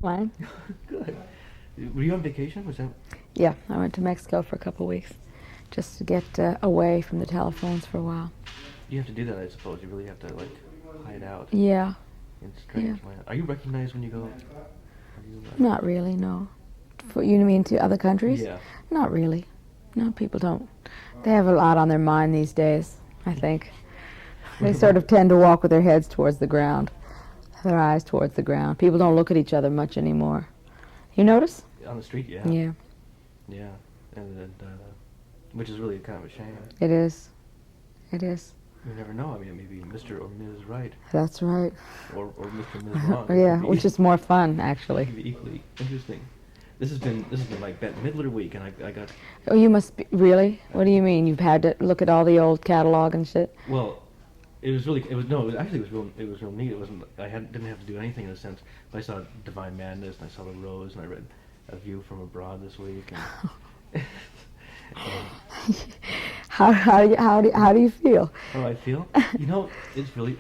Fine. Good. Were you on vacation? Was that? Yeah, I went to Mexico for a couple of weeks just to get away from the telephones for a while. You have to do that, I suppose. You really have to like hide out Yeah, in yeah. strange land. Are you recognized when you go? Are you? Not really, no. For, you mean to other countries? Yeah. Not really. No, people don't. They have a lot on their mind these days, I think. They sort of tend to walk with their heads towards the ground, their eyes towards the ground. People don't look at each other much anymore. You notice? On the street, yeah. Yeah, Yeah. And which is really kind of a shame. it is. It is. You never know. I mean, maybe Mr. or Ms. Right, That's right. or Mr. and Ms. Wrong. Yeah, which is more fun, actually. Could be equally interesting. This has been like Bette Midler week, and I got Oh, you must be, really? What do you mean? You've had to look at all the old catalog and shit? well. It was real neat. It wasn't. Didn't have to do anything in a sense. But I saw Divine Madness, and I saw The Rose, and I read A View from Abroad this week. And, and How do you feel? how do I feel? It's really.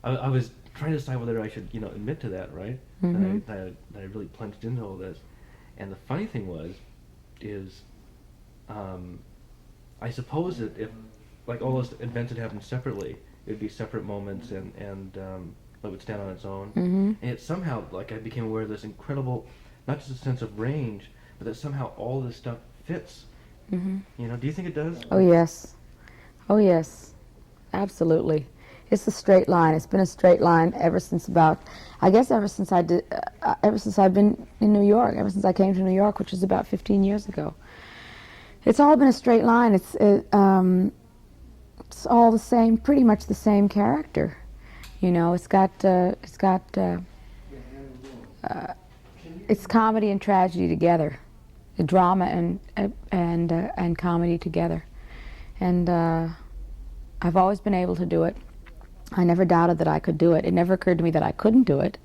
I was trying to decide whether I should, admit to that, right? Mhm. That I really plunged into all this, and the funny thing is, I suppose that if, like, all those events had happened separately, it would be separate moments, and it would stand on its own. Mhm. And it somehow, like, I became aware of this incredible, not just a sense of range, but that somehow all this stuff fits. Mhm. Do you think it does? Oh yes. Oh yes. Absolutely. It's a straight line. It's been a straight line ever since ever since ever since I've been in New York, ever since I came to New York, which is about 15 years ago. It's all been a straight line. It's all the same, pretty much the same character. It's comedy and tragedy together, the drama and comedy together, and I've always been able to do it. I never doubted that I could do it. It never occurred to me that I couldn't do it,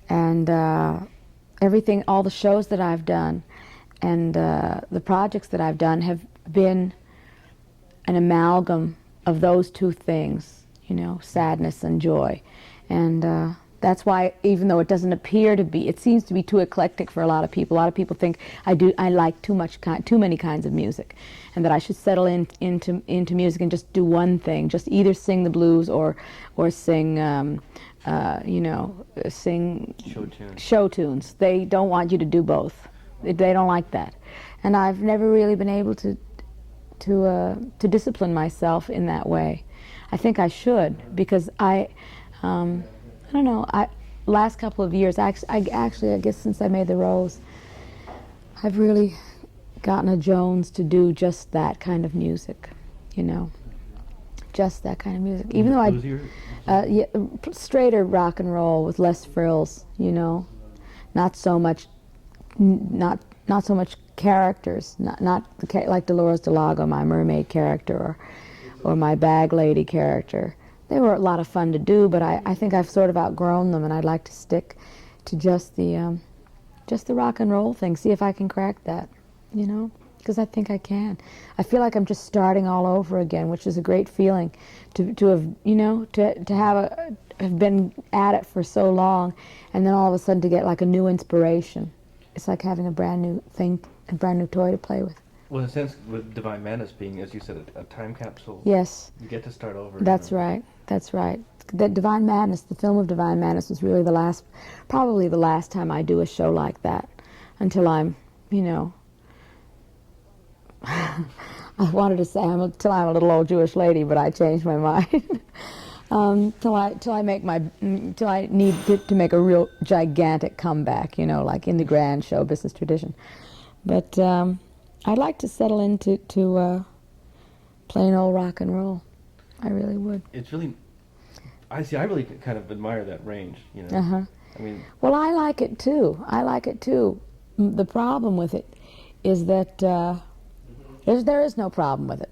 and all the shows that I've done, and the projects that I've done have been an amalgam of those two things, sadness and joy. And that's why, even though it doesn't appear to be, it seems to be too eclectic for a lot of people. A lot of people think I like too many kinds of music, and that I should settle into music and just do one thing, just either sing the blues or sing, sing show tunes. They don't want you to do both. They don't like that, and I've never really been able to discipline myself in that way. I think I should, because I don't know. Last couple of years, I guess since I made The Rose, I've really gotten a Jones to do just that kind of music, just that kind of music. Even though yeah, straighter rock and roll with less frills, not so much, not so much characters, like Dolores Delago, my mermaid character, or my bag lady character. They were a lot of fun to do, but I think I've sort of outgrown them, and I'd like to stick to just the rock and roll thing. See if I can crack that, because I think I can. I feel like I'm just starting all over again, which is a great feeling, to have been at it for so long, and then all of a sudden to get like a new inspiration. It's like having a brand new thing, a brand new toy to play with. Well, in a sense, with Divine Madness being, as you said, a time capsule. Yes. You get to start over. That's right. That's right. The Divine Madness, the film of Divine Madness, was really probably the last time I do a show like that, until I'm, I wanted to say until I'm a little old Jewish lady, but I changed my mind. Till I need to make a real gigantic comeback, like in the grand show business tradition. But I'd like to settle into plain old rock and roll. I really would. It's really, I really kind of admire that range, Uh-huh. I mean, Well, I like it too. The problem with it is that there is no problem with it.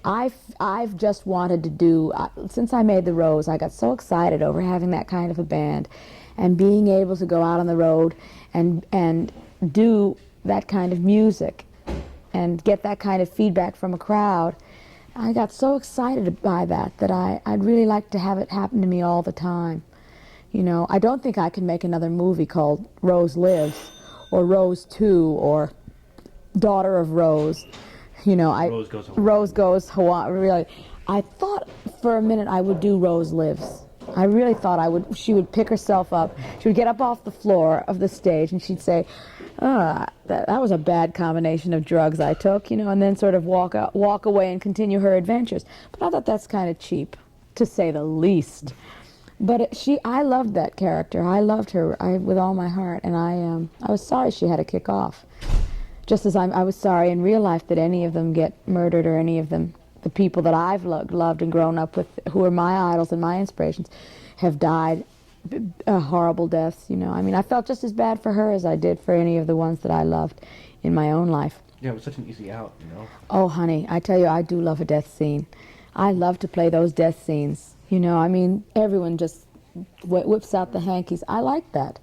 I've just wanted to do, since I made The Rose, I got so excited over having that kind of a band and being able to go out on the road and do that kind of music and get that kind of feedback from a crowd. I got so excited by that I'd really like to have it happen to me all the time. You know, I don't think I can make another movie called Rose Lives, or Rose 2, or Daughter of Rose. You know, Rose Goes Hawaii. Really, I thought for a minute I would do Rose Lives. I really thought she would pick herself up. She would get up off the floor of the stage and she'd say, that was a bad combination of drugs I took, you know, and then sort of walk away and continue her adventures. But I thought that's kind of cheap, to say the least. But I loved that character. I loved her with all my heart, and I was sorry she had to kick off. Just as I was sorry in real life that any of them get murdered, or any of them, the people that I've loved and grown up with, who are my idols and my inspirations, have died horrible deaths, you know. I mean, I felt just as bad for her as I did for any of the ones that I loved in my own life. Yeah, it was such an easy out, you know. Oh, honey, I tell you, I do love a death scene. I love to play those death scenes. You know, I mean, everyone just whips out the hankies. I like that,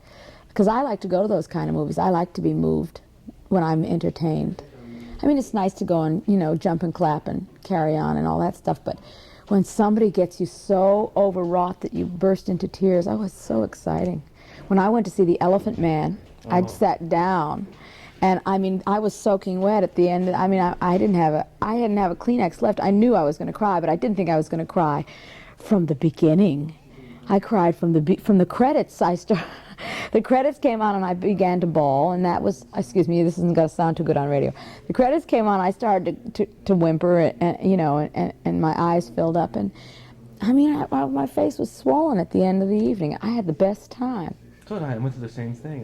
because I like to go to those kind of movies. I like to be moved when I'm entertained. I mean, it's nice to go and, you know, jump and clap and carry on and all that stuff, but when somebody gets you so overwrought that you burst into tears, oh, it's so exciting. When I went to see The Elephant Man, I sat down, and I mean, I was soaking wet at the end. I mean, I didn't have a Kleenex left. I knew I was going to cry, but I didn't think I was going to cry from the beginning. I cried from the credits. The credits came on and I began to bawl, and that was, excuse me, this isn't going to sound too good on radio. The credits came on, I started to whimper, and you know, and my eyes filled up, and I mean, my face was swollen at the end of the evening. I had the best time. So did I. I went through the same thing.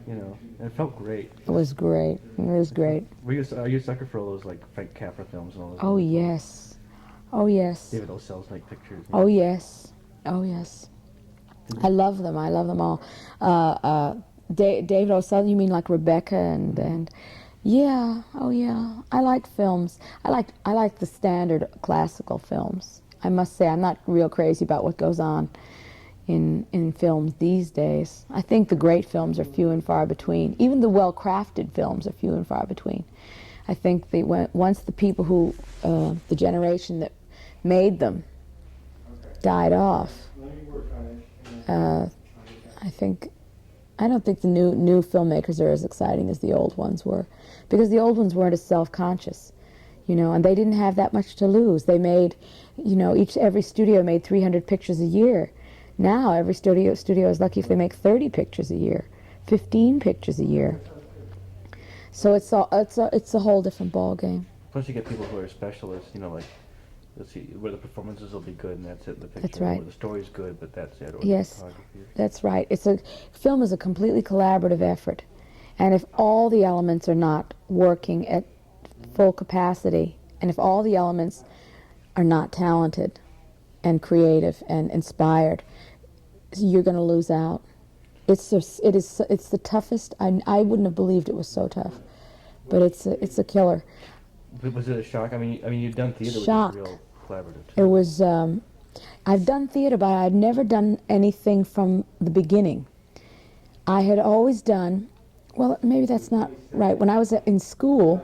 You know, and it felt great. It was great. It was great. Are you a sucker for all those, like, Frank Capra films and all those? Oh, yes. Oh, yes. David O. Selznick pictures. Oh, yes. Oh, yes. I love them. I love them all. David O. Selznick, you mean like Rebecca and yeah. Oh, yeah. I like films. I like the standard classical films. I must say, I'm not real crazy about what goes on in films these days. I think the great films are few and far between. Even the well-crafted films are few and far between. I think once the people who, the generation that made them died off, I don't think the new filmmakers are as exciting as the old ones were, because the old ones weren't as self-conscious, you know, and they didn't have that much to lose. They made, you know, every studio made 300 pictures a year. Now every studio is lucky if they make 30 pictures a year, 15 pictures a year. So it's a whole different ball game. Plus you get people who are specialists, you know, like, let's see, where the performances will be good and that's it in the picture. That's right. Or the story's good, but that's it. Or yes, that's right. Film is a completely collaborative effort, and if all the elements are not working at full capacity, and if all the elements are not talented and creative and inspired, you're going to lose out. It's the toughest. I wouldn't have believed it was so tough, but it's a killer. Was it a shock? I mean, you've done theater, Shock. which is real collaborative too. It was. I've done theater, but I've never done anything from the beginning. I had always done. Well, maybe that's not right. When I was in school,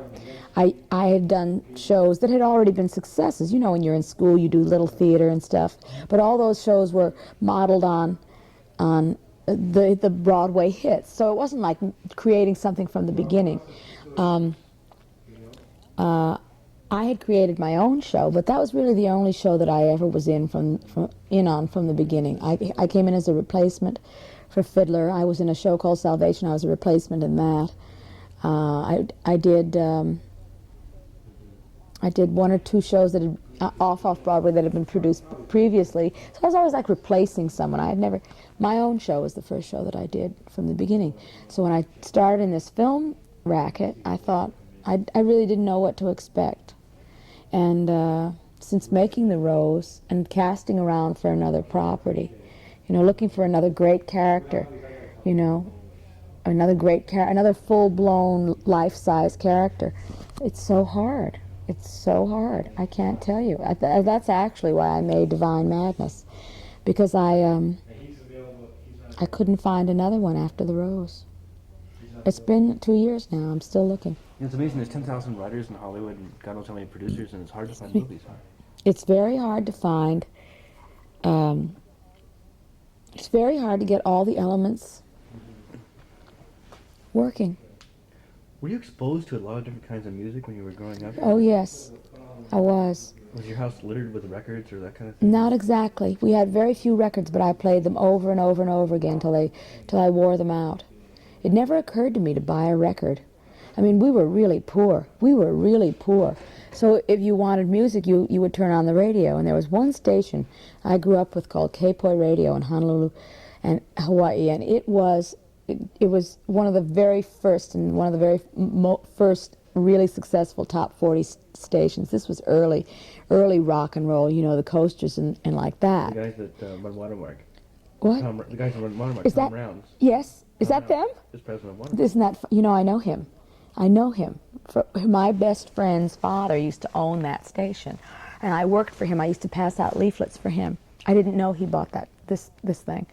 I had done shows that had already been successes. You know, when you're in school, you do little theater and stuff. But all those shows were modeled on the Broadway hits. So it wasn't like creating something from the beginning. I had created my own show, but that was really the only show that I ever was in from the beginning. I came in as a replacement for Fiddler. I was in a show called Salvation. I was a replacement in that. I did one or two shows that had off Broadway that had been produced previously. So I was always like replacing someone. My own show was the first show that I did from the beginning. So when I started in this film racket, I thought I really didn't know what to expect. And since making The Rose and casting around for another property, you know, looking for another great character, you know, another full-blown life-size character, it's so hard. It's so hard. I can't tell you. That's actually why I made Divine Madness, because I couldn't find another one after The Rose. It's been 2 years now. I'm still looking. It's amazing. There's 10,000 writers in Hollywood and God knows how many producers, and it's hard to find movies, huh? It's very hard to find It's very hard to get all the elements working. Were you exposed to a lot of different kinds of music when you were growing up? Oh yes, I was. Was your house littered with records or that kind of thing? Not exactly. We had very few records, but I played them over and over and over again till I wore them out. It never occurred to me to buy a record. I mean, we were really poor. We were really poor. So if you wanted music, you would turn on the radio. And there was one station I grew up with called Kapoi Radio in Honolulu and Hawaii, and it was one of the very first and one of the very first really successful top 40 stations. This was early rock and roll, you know, the Coasters and like that. The guys that run Watermark. What? The guys that run Watermark, Is Tom that, Rounds. yes. Is Tom that them? Rounds is president of Watermark. Isn't that, you know, I know him. I know him. My best friend's father used to own that station, and I worked for him. I used to pass out leaflets for him. I didn't know he bought this thing.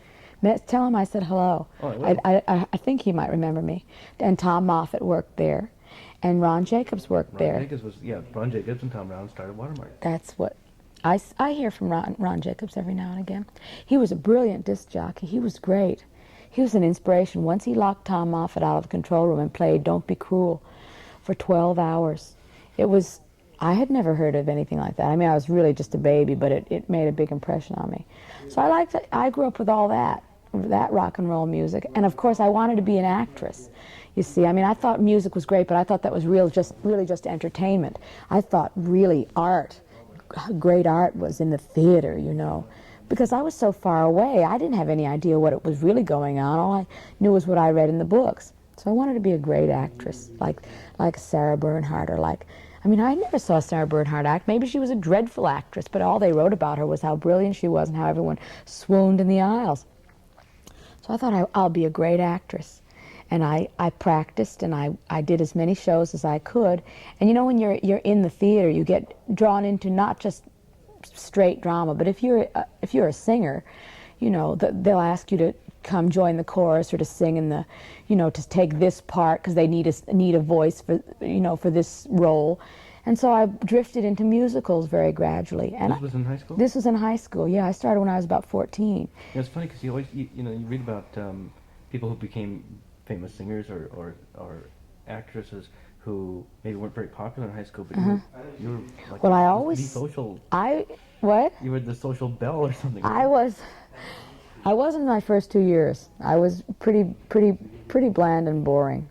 Tell him I said hello. Oh, I will. I think he might remember me. And Tom Moffat worked there, and Ron Jacobs worked there. Ron Jacobs and Tom Rounds started Watermark. That's what I hear from Ron Jacobs every now and again. He was a brilliant disc jockey. He was great. He was an inspiration. Once he locked Tom Moffat out of the control room and played Don't Be Cruel for 12 hours. I had never heard of anything like that. I mean, I was really just a baby, but it made a big impression on me. So I grew up with all that rock and roll music. And of course, I wanted to be an actress. You see, I mean, I thought music was great, but I thought that was really just entertainment. I thought really great art was in the theater, you know. Because I was so far away, I didn't have any idea what it was really going on. All I knew was what I read in the books. So I wanted to be a great actress, like Sarah Bernhardt, or I never saw Sarah Bernhardt act. Maybe she was a dreadful actress, but all they wrote about her was how brilliant she was and how everyone swooned in the aisles. So I thought I'll be a great actress. And I practiced, and I did as many shows as I could. And you know, when you're in the theater, you get drawn into not just straight drama, but if you're a singer, you know, they'll ask you to come join the chorus or to sing in the, you know, to take this part because they need a voice for, you know, for this role. And so I drifted into musicals very gradually. And this was in high school? This was in high school, yeah. I started when I was about 14. Yeah, it's funny because you always, you read about people who became famous singers or actresses who maybe weren't very popular in high school, but you were like the social. What? You were the social belle or something. I wasn't my first 2 years. I was pretty bland and boring.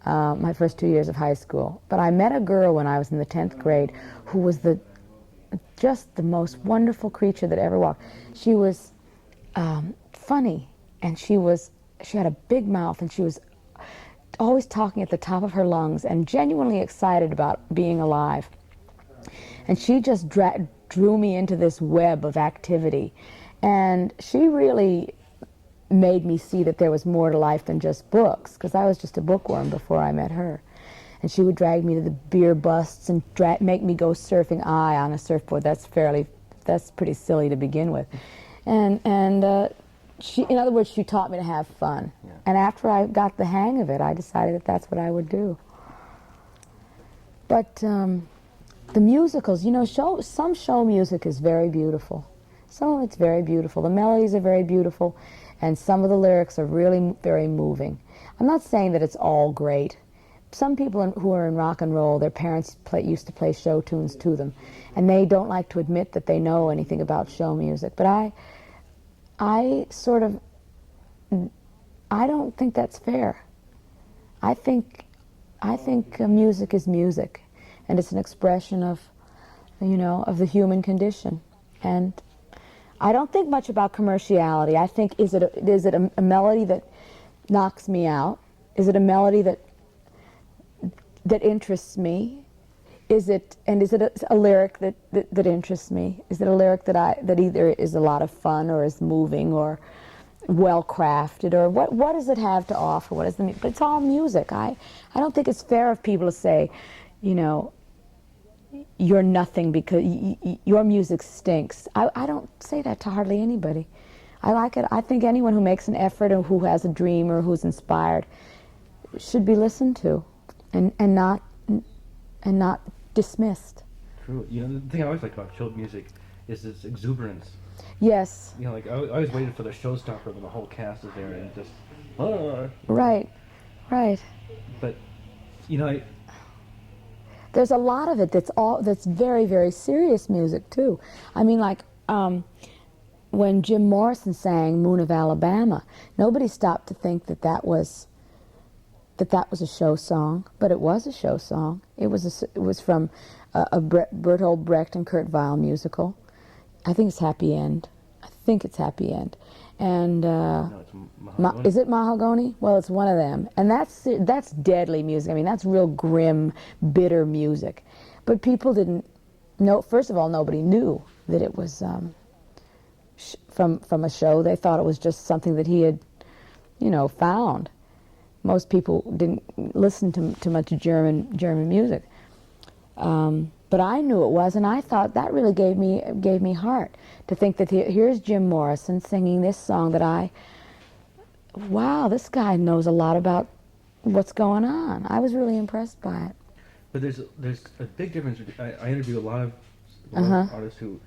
My first 2 years of high school. But I met a girl when I was in the 10th grade who was just the most wonderful creature that ever walked. She was funny, and she had a big mouth, and she was always talking at the top of her lungs and genuinely excited about being alive. And she just drew me into this web of activity. And she really made me see that there was more to life than just books, because I was just a bookworm before I met her. And she would drag me to the beer busts and make me go surfing on a surfboard. That's pretty silly to begin with. And she, in other words, she taught me to have fun. Yeah. And after I got the hang of it, I decided that that's what I would do. But the musicals, you know, some show music is very beautiful. Some of it's very beautiful. The melodies are very beautiful, and some of the lyrics are really very moving. I'm not saying that it's all great. Some people who are in rock and roll, their parents used to play show tunes to them, and they don't like to admit that they know anything about show music. But I don't think that's fair. I think music is music, and it's an expression of, you know, of the human condition. And I don't think much about commerciality. I think, is it a melody that knocks me out? Is it a melody that interests me? Is it a lyric that interests me? Is it a lyric that either is a lot of fun or is moving or well crafted, or what does it have to offer? What is the? But it's all music. I don't think it's fair of people to say, you know, you're nothing because your music stinks. I don't say that to hardly anybody. I like it. I think anyone who makes an effort or who has a dream or who's inspired should be listened to, and not dismissed. True. You know, the thing I always like about show music is its exuberance. Yes. You know, like I always waited for the showstopper when the whole cast is there and just, Right. Right. But, you know, There's a lot of it that's very, very serious music too. I mean, like when Jim Morrison sang "Moon of Alabama," nobody stopped to think that was a show song, but it was a show song. It was from a Bertolt Brecht and Kurt Weill musical. I think it's Happy End. And no, it's Mahogany. is it Mahogany? Well, it's one of them, and that's deadly music. I mean, that's real grim, bitter music. But people didn't know. First of all, nobody knew that it was from a show. They thought it was just something that he had, found. Most people didn't listen to much German music. But I knew it was, and I thought that really gave me heart to think that here's Jim Morrison singing this song that wow, this guy knows a lot about what's going on. I was really impressed by it. But there's a big difference. I interview a lot of artists who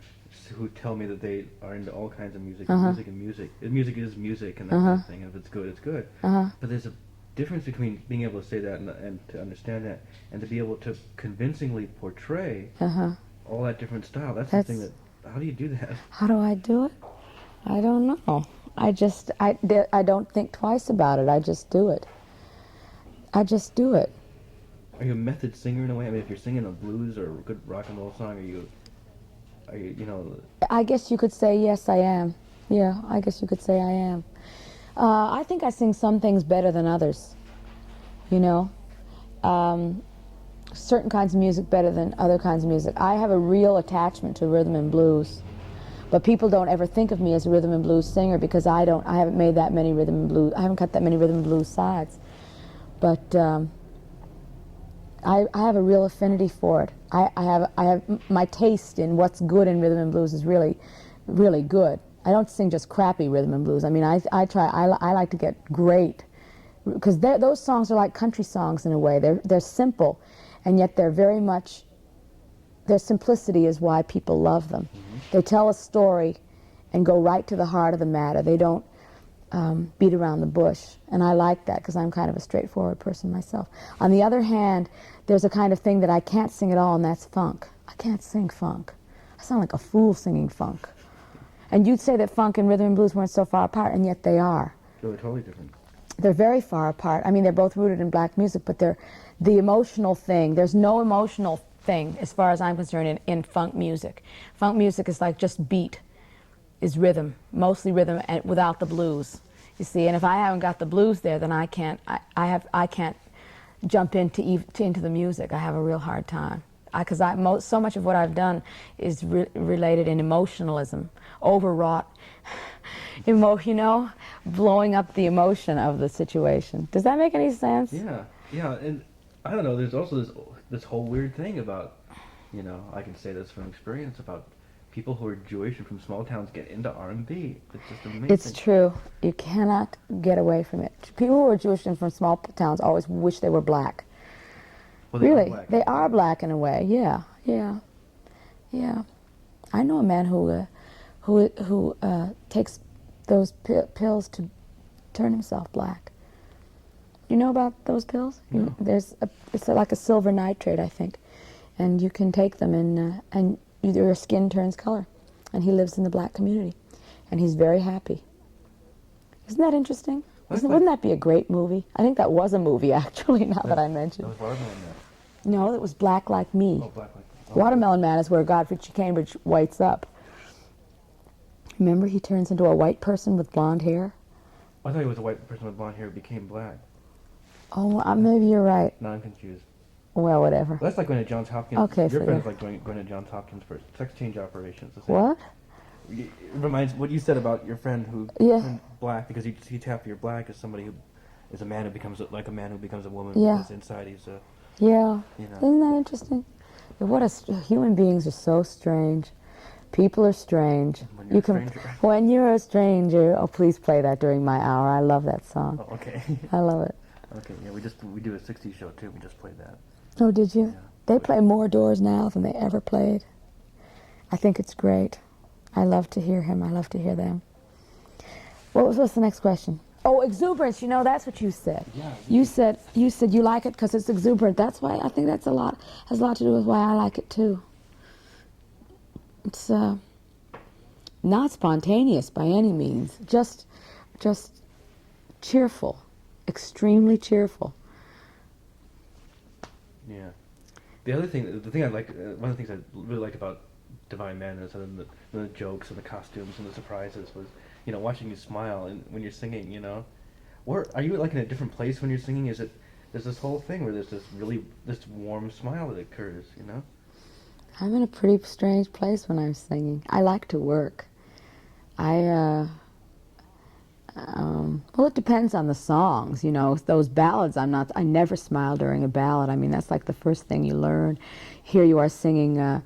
tell me that they are into all kinds of music, music and music. Music is music and that kind of thing. And if it's good, it's good. But there's a difference between being able to say that and to understand that, and to be able to convincingly portray all that different style. That's the thing that. How do you do that? How do I do it? I don't know. I don't think twice about it. I just do it. Are you a method singer in a way? I mean, if you're singing a blues or a good rock and roll song, are you? I guess you could say yes, I am. Yeah, I guess you could say I am. I think I sing some things better than others. Certain kinds of music better than other kinds of music. I have a real attachment to rhythm and blues, but people don't ever think of me as a rhythm and blues singer because I haven't made that many rhythm and blues. I haven't cut that many rhythm and blues sides, but I have a real affinity for it. I have my taste in what's good in rhythm and blues is really, really good. I don't sing just crappy rhythm and blues. I mean, I like to get great, because those songs are like country songs in a way. They're simple, and yet they're very much, their simplicity is why people love them. They tell a story and go right to the heart of the matter. They don't beat around the bush, and I like that because I'm kind of a straightforward person myself. On the other hand, there's a kind of thing that I can't sing at all, and that's funk. I can't sing funk. I sound like a fool singing funk. And you'd say that funk and rhythm and blues weren't so far apart, and yet they are. They're totally different. They're very far apart. I mean, they're both rooted in black music, but the emotional thing, there's no emotional thing, as far as I'm concerned, in funk music. Funk music is like just beat, is rhythm, mostly rhythm, and without the blues. You see, and if I haven't got the blues there, then I can't jump into the music. I have a real hard time. Because so much of what I've done is related in emotionalism, overwrought, blowing up the emotion of the situation. Does that make any sense? Yeah, and I don't know. There's also this whole weird thing about, I can say this from experience, about people who are Jewish and from small towns get into R&B. It's just amazing. It's true. You cannot get away from it. People who are Jewish and from small towns always wish they were black. Well, really, they are black in a way. Yeah. I know a man who takes those pills to turn himself black. You know about those pills? No. It's like a silver nitrate, I think, and you can take them and your skin turns color. And he lives in the black community, and he's very happy. Isn't that interesting? Wouldn't that be a great movie? I think that was a movie, actually, now that I mentioned. That was Watermelon Man. No, it was Black Like Me. Oh, Black Like Me. Oh, Watermelon Man is where Godfrey Cambridge whites up. Remember, he turns into a white person with blonde hair? I thought he was a white person with blonde hair who became black. Oh, maybe you're right. No, I'm confused. Well, whatever. That's like going to Johns Hopkins. Okay, your friend is like going to Johns Hopkins for sex change operations. What? It reminds what you said about your friend who turned black because he tapped you're black as somebody who is a man who becomes like a man who becomes a woman because inside he's a. Yeah. Isn't that interesting? Human beings are so strange. People are strange. When you're a stranger. Oh, please play that during my hour. I love that song. Oh, okay. I love it. Okay, yeah, we do a 60s show too. We just played that. Oh, did you? Yeah. They play more Doors now than they ever played. I think it's great. I love to hear him. I love to hear them. What's the next question? Oh, exuberance. You know, that's what you said. Yeah. You said you like it because it's exuberant. That's why I think that's has a lot to do with why I like it too. It's not spontaneous by any means. Just cheerful, extremely cheerful. Yeah. The thing I like, one of the things I really liked about Divine Madness, other than the jokes and the costumes and the surprises, was, watching you smile and when you're singing, Or are you like in a different place when you're singing? There's this whole thing where there's this warm smile that occurs, I'm in a pretty strange place when I'm singing. I like to work. Well, it depends on the songs, Those ballads, I never smile during a ballad. I mean, that's like the first thing you learn. Here you are singing,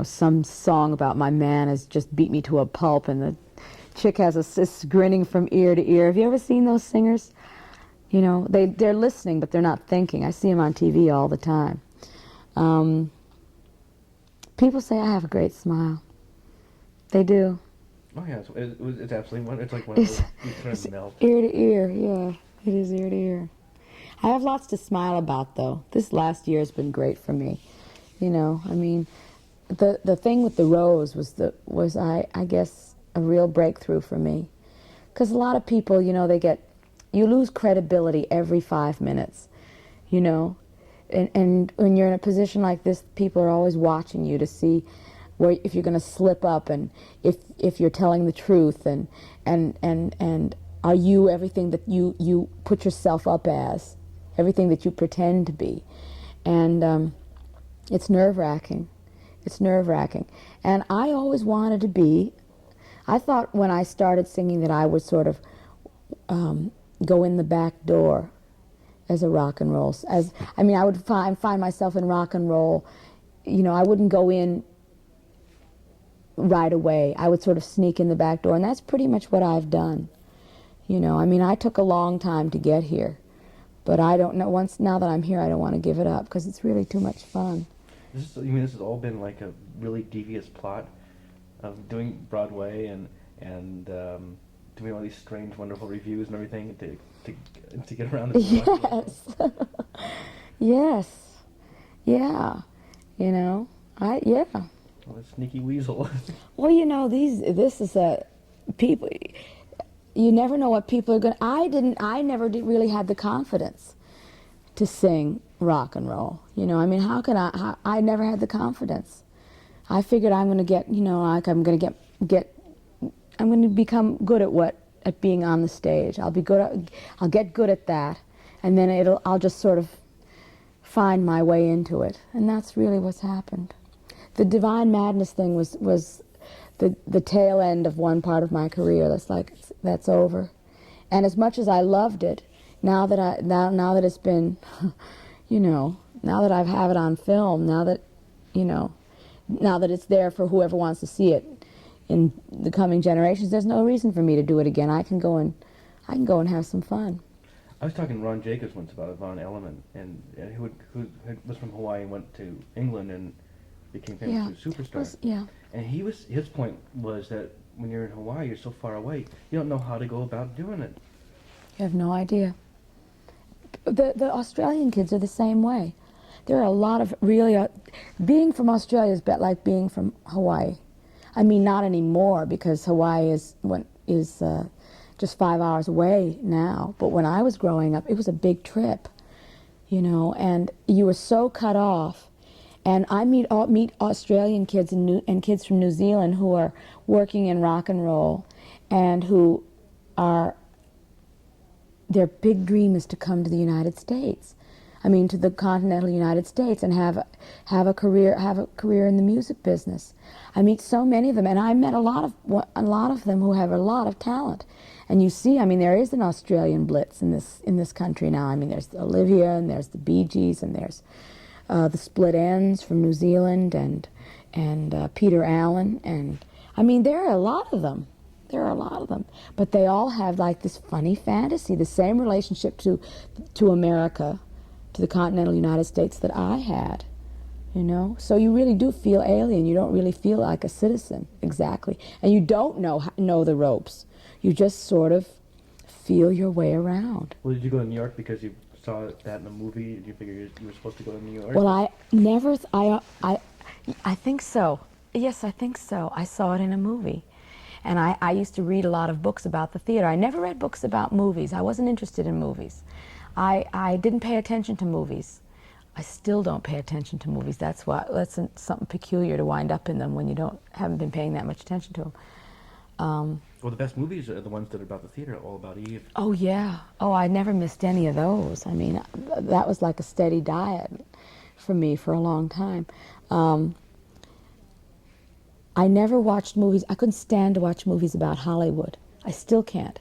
some song about my man has just beat me to a pulp, and the chick has is grinning from ear to ear. Have you ever seen those singers? They're listening, but they're not thinking. I see them on TV all the time. People say I have a great smile. They do. Oh yeah, it's absolutely it's like one of those you kind of melt. Ear to ear, yeah, it is ear to ear. I have lots to smile about, though. This last year has been great for me. I mean, the thing with the rose was I guess a real breakthrough for me, because a lot of people, you lose credibility every 5 minutes, and when you're in a position like this, people are always watching you to see if you're going to slip up, and if you're telling the truth, and are you everything that you put yourself up as, everything that you pretend to be, and it's nerve-wracking. It's nerve-wracking, and I always wanted to be. I thought when I started singing that I would sort of go in the back door as a rock and roll. I would find myself in rock and roll. I wouldn't go in right away. I would sort of sneak in the back door, and that's pretty much what I've done. I took a long time to get here, but I don't know. Now that I'm here, I don't want to give it up because it's really too much fun. This has all been like a really devious plot of doing Broadway and doing all these strange, wonderful reviews and everything to get around the Yes. Yes. Yeah. Yeah. Well, a sneaky weasel. Well, this is people. You never know what people are going to. I never really had the confidence to sing rock and roll. How can I never had the confidence. I figured I'm going to get, I'm going to become good at being on the stage. I'll get good at that, and then I'll just sort of find my way into it. And that's really what's happened. The Divine Madness thing was the tail end of one part of my career. That's over. And as much as I loved it, now that it's been, now that I have it on film, now that it's there for whoever wants to see it in the coming generations, there's no reason for me to do it again. I can go and have some fun. I was talking to Ron Jacobs once about Von Elliman, and who was from Hawaii and went to England and became famous as a superstar. And his point was that when you're in Hawaii, you're so far away, you don't know how to go about doing it. You have no idea. The Australian kids are the same way. There are a lot of really being from Australia is like being from Hawaii. I mean, not anymore, because Hawaii is just 5 hours away now. But when I was growing up, it was a big trip, and you were so cut off. And I meet Australian kids and kids from New Zealand who are working in rock and roll, and who their big dream is to come to the United States. To the continental United States and have a career in the music business. I meet so many of them, and I met a lot of them who have a lot of talent. And you see, there is an Australian blitz in this country now. There's Olivia, and there's the Bee Gees, and there's the Split Ends from New Zealand, and Peter Allen, and there are a lot of them. There are a lot of them, but they all have like this funny fantasy, the same relationship to America, to the continental United States that I had. you know? So you really do feel alien. You don't really feel like a citizen, exactly. And you don't know the ropes. You just sort of feel your way around. Well, did you go to New York because you saw that in a movie? Did you figure you were supposed to go to New York? Well, I never, I think so. Yes, I think so. I saw it in a movie. And I used to read a lot of books about the theater. I never read books about movies. I wasn't interested in movies. I didn't pay attention to movies. I still don't pay attention to movies. That's something peculiar to wind up in them when you haven't been paying that much attention to them. Well, the best movies are the ones that are about the theater, all about Eve. Oh, yeah. Oh, I never missed any of those. I mean, that was like a steady diet for me for a long time. I never watched movies. I couldn't stand to watch movies about Hollywood. I still can't.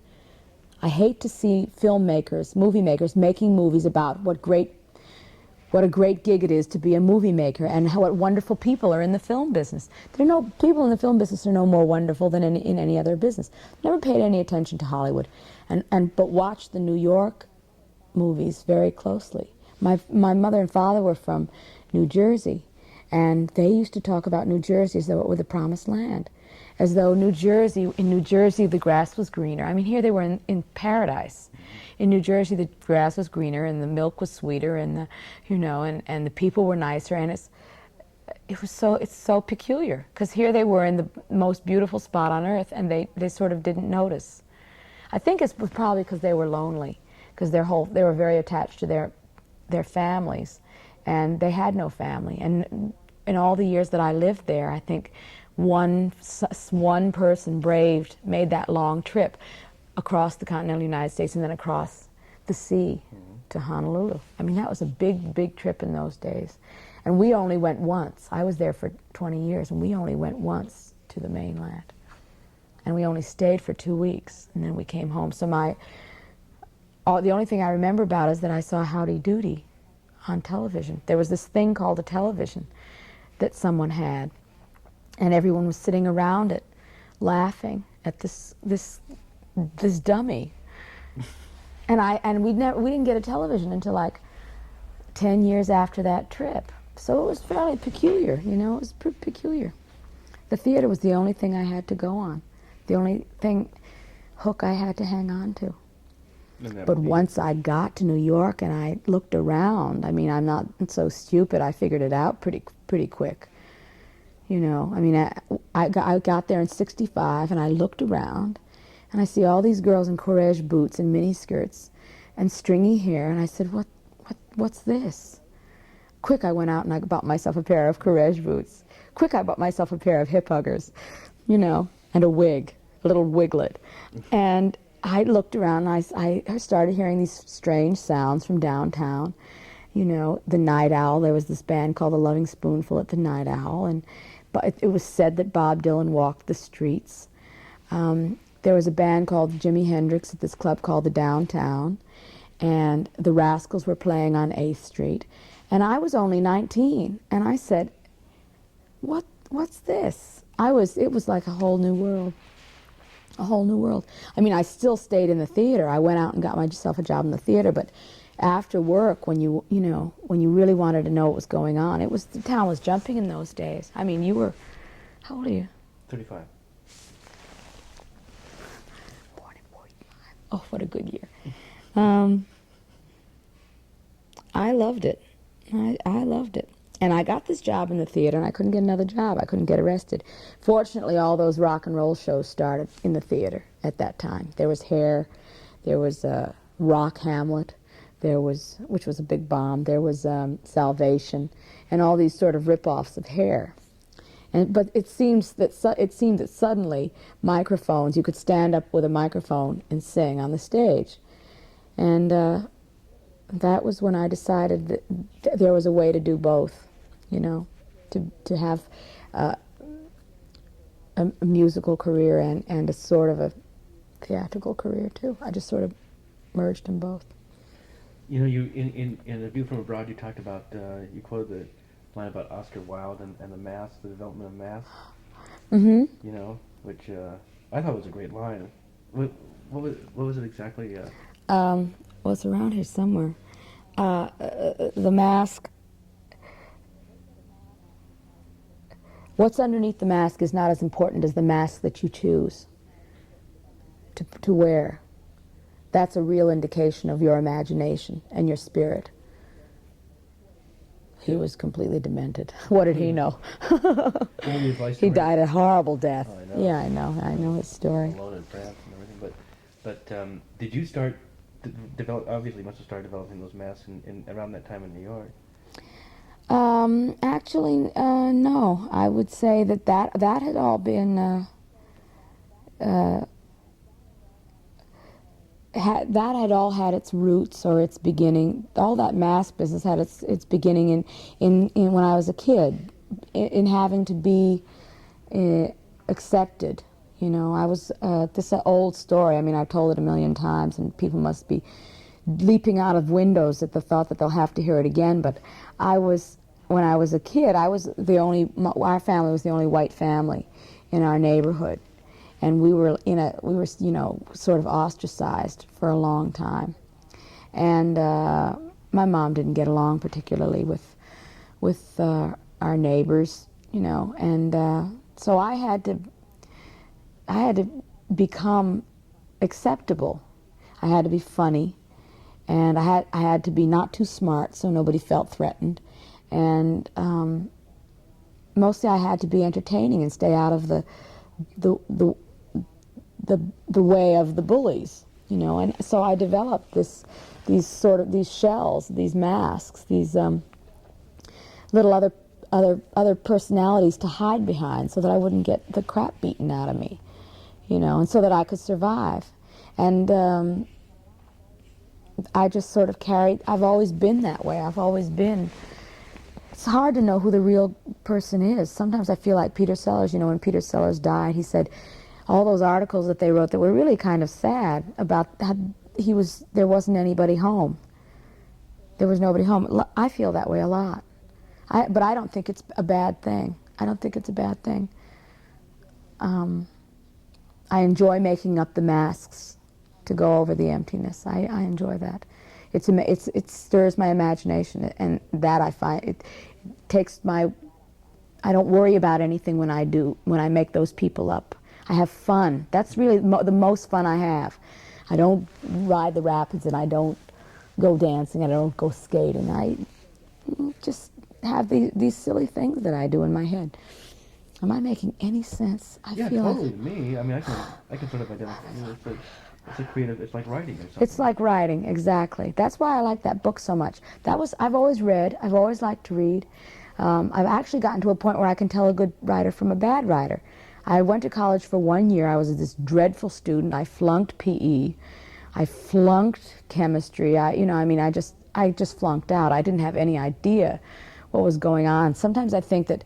I hate to see filmmakers, movie makers, making movies about what a great gig it is to be a movie maker and what wonderful people are in the film business. People in the film business are no more wonderful than in any other business. Never paid any attention to Hollywood, but watched the New York movies very closely. My mother and father were from New Jersey, and they used to talk about New Jersey as though it were the promised land, as though in New Jersey the grass was greener. I mean, here they were in paradise. In New Jersey, the grass was greener and the milk was sweeter, and and the people were nicer, and it's so peculiar because here they were in the most beautiful spot on earth, and they sort of didn't notice. I think it was probably because they were lonely, because they were very attached to their families, and they had no family. And in all the years that I lived there, I think one person made that long trip across the continental United States and then across the sea to Honolulu. I mean, that was a big, big trip in those days. And we only went once. I was there for 20 years, and we only went once to the mainland. And we only stayed for 2 weeks, and then we came home. So the only thing I remember about it is that I saw Howdy Doody on television. There was this thing called a television that someone had, and everyone was sitting around it laughing at this dummy. And we didn't get a television until like 10 years after that trip. So it was fairly peculiar, it was peculiar. The theater was the only thing I had to go on, the only hook I had to hang on to. But once I got to New York and I looked around, I mean, I'm not so stupid, I figured it out pretty quick. I mean, I got there in '65 and I looked around and I see all these girls in Courrèges boots and mini skirts and stringy hair, and I said, what's this? Quick, I went out and I bought myself a pair of Courrèges boots. Quick, I bought myself a pair of hip huggers, and a wig, a little wiglet. And I looked around and I started hearing these strange sounds from downtown. The Night Owl. There was this band called the Loving Spoonful at the Night Owl, but it was said that Bob Dylan walked the streets. There was a band called Jimi Hendrix at this club called the Downtown, and the Rascals were playing on 8th Street. And I was only 19, and I said, what's this? It was like a whole new world. A whole new world. I mean, I still stayed in the theater. I went out and got myself a job in the theater, but after work, when you really wanted to know what was going on, the town was jumping in those days. I mean, how old are you? 35. Born in 45. Oh, what a good year. I loved it. I loved it. And I got this job in the theater, and I couldn't get another job. I couldn't get arrested. Fortunately, all those rock and roll shows started in the theater at that time. There was Hair, there was Rock Hamlet, which was a big bomb. There was Salvation, and all these sort of rip-offs of Hair. But it seemed that suddenly microphones, you could stand up with a microphone and sing on the stage. And that was when I decided that there was a way to do both, to have a musical career and a sort of a theatrical career too. I just sort of merged them both. You in A View from Abroad, you talked about, you quoted the line about Oscar Wilde and the Mass, the development of Mass. Mm-hmm. Which I thought was a great line. What was it exactly? Well, it's around here somewhere. The Mask. What's underneath the mask is not as important as the mask that you choose to wear. That's a real indication of your imagination and your spirit. He was completely demented. What did he know? He died a horrible death. Oh, I know. Yeah, I know his story. Alone in France and everything. But did you start develop? Obviously, you must have started developing those masks in around that time in New York. Actually, no. I would say that had all been that had all had its roots or its beginning. All that mask business had its beginning in when I was a kid, in having to be accepted. You know, I was this is an old story. I mean, I've told it a million times, and people must be leaping out of windows at the thought that they'll have to hear it again. But when I was a kid, I was our family was the only white family in our neighborhood. And we were sort of ostracized for a long time, and my mom didn't get along particularly with our neighbors, you know, and so I had to become acceptable. I had to be funny, and I had to be not too smart so nobody felt threatened, and mostly I had to be entertaining and stay out of the way of the bullies, you know, and so I developed these shells, these masks, these little other personalities to hide behind, so that I wouldn't get the crap beaten out of me, you know, and so that I could survive. And I just sort of I've always been that way. It's hard to know who the real person is. Sometimes I feel like Peter Sellers, you know, when Peter Sellers died, he said all those articles that they wrote that were really kind of sad about how there wasn't anybody home. There was nobody home. I feel that way a lot. But I don't think it's a bad thing. I don't think it's a bad thing. I enjoy making up the masks to go over the emptiness. I enjoy that. It stirs my imagination, and that I find it takes my. I don't worry about anything when I make those people up. I have fun. That's really the most fun I have. I don't ride the rapids, and I don't go dancing, and I don't go skating. I just have these silly things that I do in my head. Am I making any sense? Yeah, totally. To me, I mean, I can sort of identify. You know, it's a creative. It's like writing or something. It's like writing, exactly. That's why I like that book so much. I've always read. I've always liked to read. I've actually gotten to a point where I can tell a good writer from a bad writer. I went to college for 1 year. I was this dreadful student. I flunked PE. I flunked chemistry. I just flunked out. I didn't have any idea what was going on. Sometimes I think that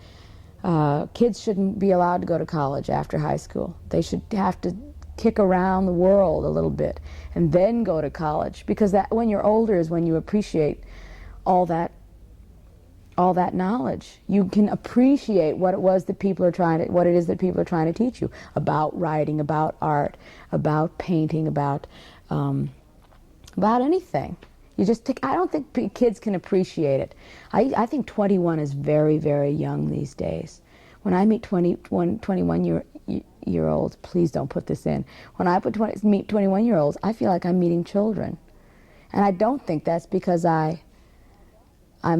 kids shouldn't be allowed to go to college after high school. They should have to kick around the world a little bit and then go to college, because that when you're older is when you appreciate all that knowledge. You can appreciate what it is that people are trying to teach you about writing, about art, about painting, about anything. I don't think kids can appreciate it. I think 21 is very, very young these days. When I meet 21-year-olds, please don't put this in. When I meet 21-year-olds, I feel like I'm meeting children. And I don't think that's because I'm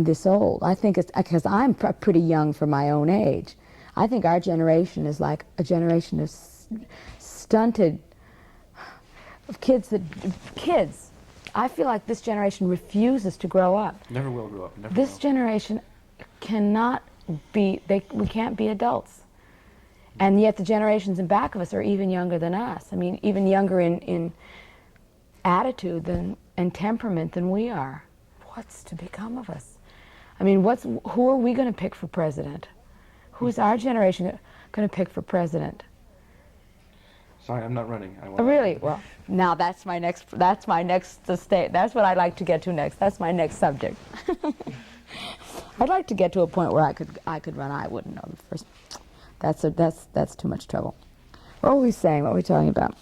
this old. I think it's because I'm pretty young for my own age. I think our generation is like a generation of stunted kids. I feel like this generation refuses to grow up. Never will grow up. Never This will. generation cannot be. We can't be adults. And yet the generations in back of us are even younger than us. I mean, even younger in attitude and temperament than we are. What's to become of us? I mean, who are we going to pick for president? Who is our generation going to pick for president? Sorry, I'm not running. Really? Well, now that's my next state. That's what I'd like to get to next. That's my next subject. I'd like to get to a point where I could run. I wouldn't know the first. That's too much trouble. What were we saying? What were we talking about?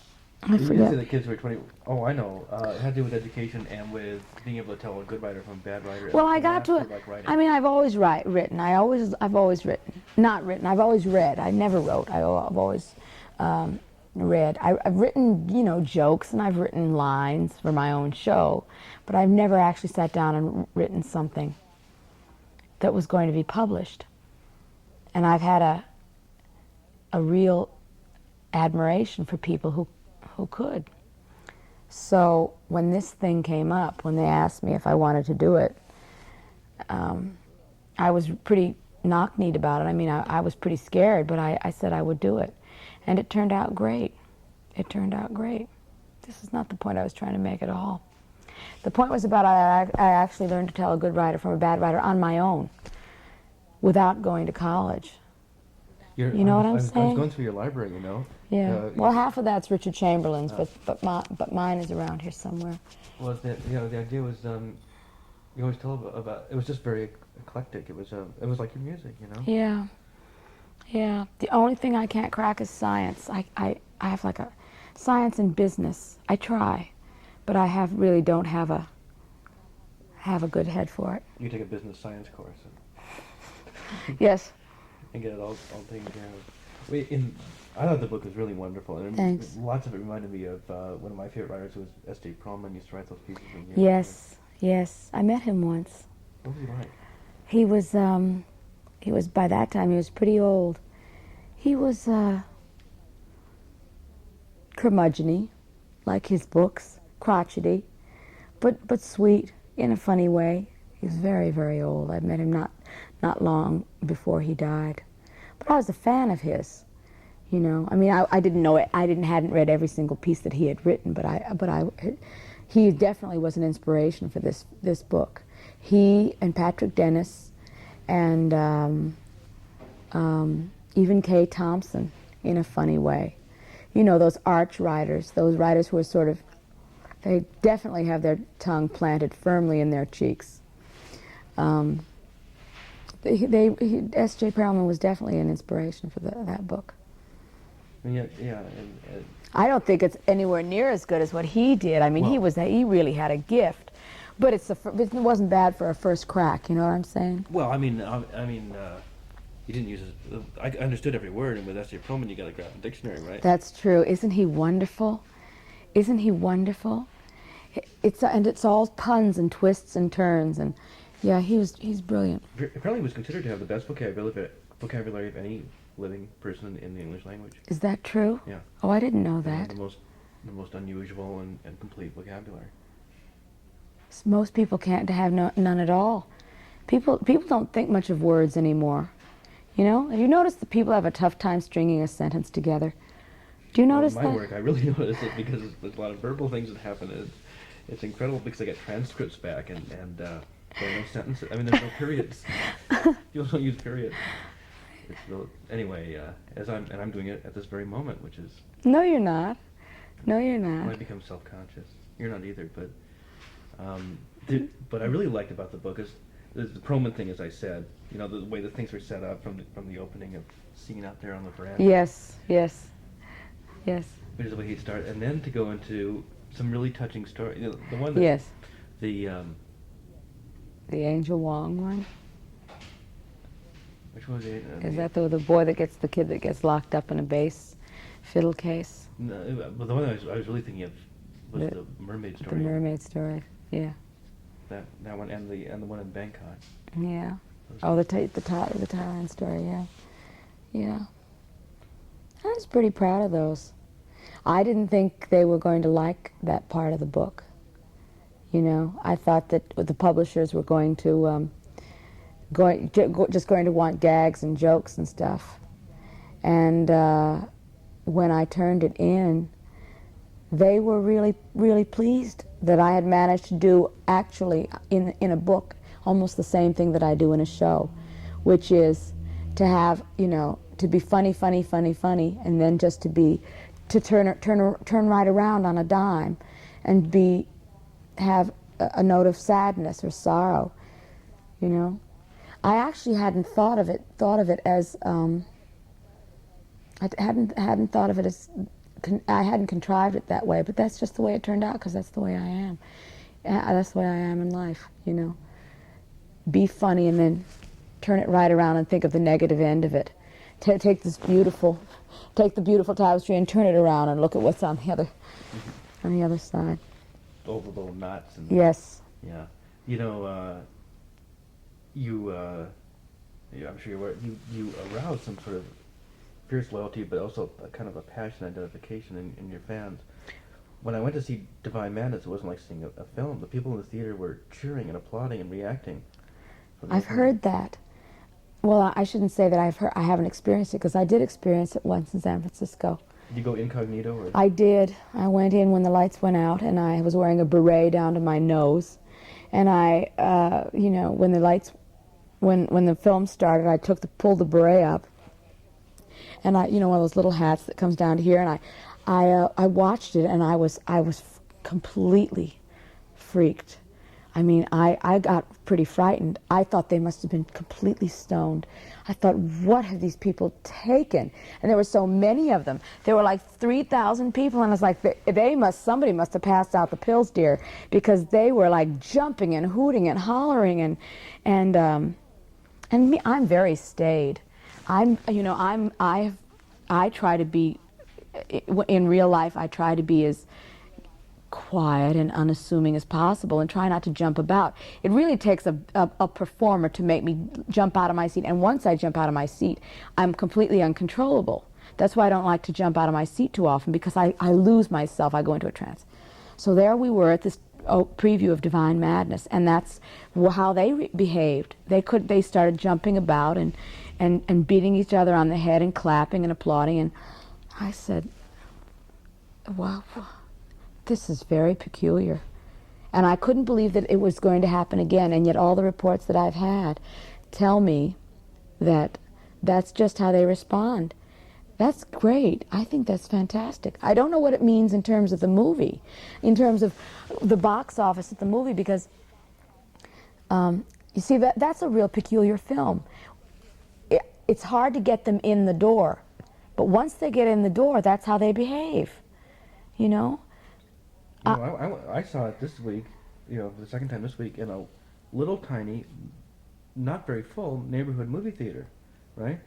I You did forget. say that kids were 20. Oh, I know. It had to do with education and with being able to tell a good writer from a bad writer. Well, And I the got to master it. like writing. I mean, I've always written. I've always written. Not written. I've always read. I never wrote. I've always read. I've written, jokes, and I've written lines for my own show, but I've never actually sat down and written something that was going to be published. And I've had a real admiration for people who could. So when this thing came up, when they asked me if I wanted to do it, I was pretty knock-kneed about it. I mean, I was pretty scared, but I said I would do it. And it turned out great. It turned out great. This is not the point I was trying to make at all. The point was about I actually learned to tell a good writer from a bad writer on my own, without going to college. You know what I'm I was saying? going through your library, you know. Yeah. Well, half of that's Richard Chamberlain's, but mine is around here somewhere. Well, the idea was you always tell about. It was just very eclectic. It was like your music, you know. Yeah. Yeah. The only thing I can't crack is science. I have like a science and business. I try, but I really don't have a good head for it. You take a business science course. Yes. And get it all taken care of. I thought the book was really wonderful, and Thanks. lots of it reminded me of one of my favorite writers, who was S.J. Perelman. Used to write those pieces. Yes, yes. I met him once. What was he like? He was by that time he was pretty old. He was curmudgeon-y, like his books, crotchety, but sweet in a funny way. He was very, very old. I met him not long before he died. But I was a fan of his, you know. I mean, I didn't know it. Hadn't read every single piece that he had written, he definitely was an inspiration for this book. He and Patrick Dennis and even Kay Thompson, in a funny way. You know, those arch writers, those writers who are sort of, they definitely have their tongue planted firmly in their cheeks. S.J. Perelman was definitely an inspiration for that book. And yet, I don't think it's anywhere near as good as what he did. I mean, he really had a gift, but it wasn't bad for a first crack. You know what I'm saying? well, I mean, you didn't use it. I understood every word, and with S.J. Perelman, you got to grab a dictionary, right? That's true. Isn't he wonderful? Isn't he wonderful? It's all puns and twists and turns, and yeah, he's brilliant. Apparently, he was considered to have the best vocabulary of any living person in the English language. Is that true? Yeah. Oh, I didn't know And that. the most unusual and complete vocabulary. Most people can't have none at all. People don't think much of words anymore. You know? Have you noticed that people have a tough time stringing a sentence together? Do you notice that? In my work, I really notice it because there's a lot of verbal things that happen. It's incredible because I get transcripts back and there are no sentences. I mean, there's no periods. People don't use periods. Anyway, I'm doing it at this very moment, which is. No, you're not. No, you're When I not. become self-conscious. You're not either, but. But I really liked about the book is the Perelman thing, as I said. You know, the way the things were set up from the opening of scene out there on the veranda. Yes, yes, yes. Which is the way he started, and then to go into some really touching story. You know, the one that. Yes. The. The Angel Wong one? Which was it? Is that the kid that gets locked up in a bass fiddle case? No, but the one I was really thinking of was the mermaid story. The mermaid story, yeah. That one and the one in Bangkok. Yeah. Oh, the Thailand story, yeah. Yeah. I was pretty proud of those. I didn't think they were going to like that part of the book. You know, I thought that the publishers were going to just going to want gags and jokes and stuff. And when I turned it in, they were really, really pleased that I had managed to do actually in a book almost the same thing that I do in a show, which is to have, you know, to be funny, funny, funny, funny, and then just to turn right around on a dime, and have a note of sadness or sorrow, you know. I actually hadn't thought of it as I hadn't thought of it as I hadn't contrived it that way, but that's just the way it turned out because that's the way I am. That's the way I am in life, you know. Be funny and then turn it right around and think of the negative end of it. Take the beautiful tapestry and turn it around and look at what's on the other side. All the little knots. And yes. Yeah. You know, I'm sure you're aware, you arouse some sort of fierce loyalty, but also a kind of a passion identification in your fans. When I went to see Divine Madness, it wasn't like seeing a film. The people in the theater were cheering and applauding and reacting. I've heard that. Well, I shouldn't say that I haven't experienced it, because I did experience it once in San Francisco. Did you go incognito? Or? I did. I went in when the lights went out, and I was wearing a beret down to my nose. And when the film started, I pulled the beret up, and one of those little hats that comes down to here, and I watched it, and I was completely freaked. I mean, I got pretty frightened. I thought they must have been completely stoned. I thought, what have these people taken? And there were so many of them. There were like 3,000 people, and I was like, somebody must have passed out the pills, dear, because they were like jumping and hooting and hollering, and me, I'm very staid. I try to be, in real life, I try to be as quiet and unassuming as possible and try not to jump about. It really takes a performer to make me jump out of my seat, and once I jump out of my seat, I'm completely uncontrollable. That's why I don't like to jump out of my seat too often, because I lose myself. I go into a trance. So there we were at this preview of Divine Madness, and that's how they behaved. They started jumping about and beating each other on the head and clapping and applauding, and I said, wow, this is very peculiar. And I couldn't believe that it was going to happen again, and yet all the reports that I've had tell me that that's just how they respond. That's great. I think that's fantastic. I don't know what it means in terms of the movie, in terms of the box office of the movie, because you see, that's a real peculiar film. It's hard to get them in the door, but once they get in the door, that's how they behave, you know? I saw it this week, for the second time this week, in a little tiny, not very full neighborhood movie theater, right?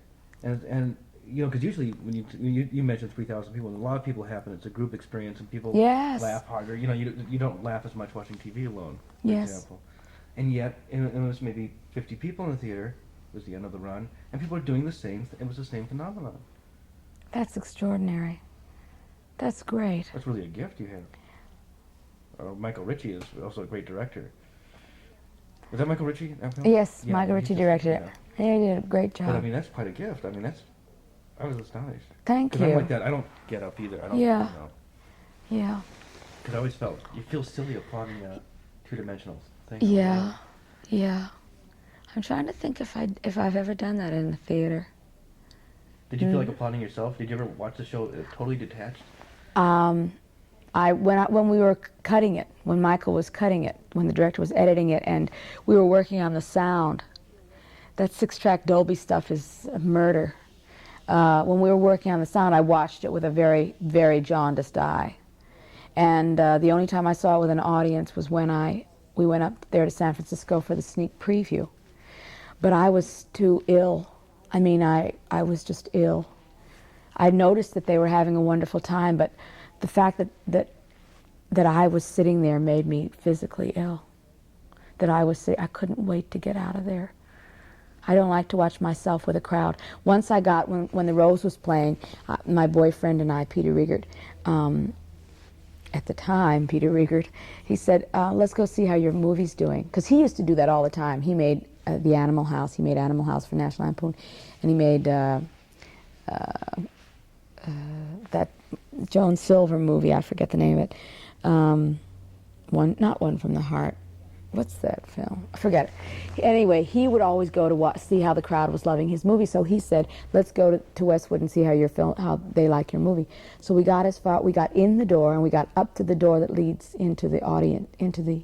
And because usually when you mentioned 3,000 people, and a lot of people happen. It's a group experience, and people laugh harder. You don't laugh as much watching TV alone, for example. And yet, it was maybe 50 people in the theater. It was the end of the run, and people are doing the same. It was the same phenomenon. That's extraordinary. That's great. That's really a gift you have. Michael Ritchie is also a great director. Was that Michael Ritchie? Yes, yeah, Michael Ritchie directed it. Yeah, he did a great job. But I mean, that's quite a gift. I mean, I was astonished. Thank you. I'm like that. I don't get up either. I don't. Yeah. Yeah. Because I always felt you feel silly applauding a two-dimensional thing. Yeah. Yeah. I'm trying to think if I've ever done that in the theater. Did you feel like applauding yourself? Did you ever watch the show totally detached? When we were cutting it, when Michael was cutting it, when the director was editing it, and we were working on the sound, that 6-track Dolby stuff is a murder. When we were working on the sound, I watched it with a very, very jaundiced eye. And the only time I saw it with an audience was when we went up there to San Francisco for the sneak preview. But I was too ill. I mean, I was just ill. I noticed that they were having a wonderful time, but the fact that I was sitting there made me physically ill. I couldn't wait to get out of there. I don't like to watch myself with a crowd. Once when The Rose was playing, my boyfriend and I, Peter Riegert, at the time, Peter Riegert, he said, let's go see how your movie's doing. Because he used to do that all the time. He made the Animal House. He made Animal House for National Lampoon. And he made that Joan Silver movie, I forget the name of it. Not One from the Heart. What's that film? I forget it. Anyway, he would always go to see how the crowd was loving his movie. So he said, "Let's go to Westwood and see how they like your movie." So we got in the door, and we got up to the door that leads into the audience, into the.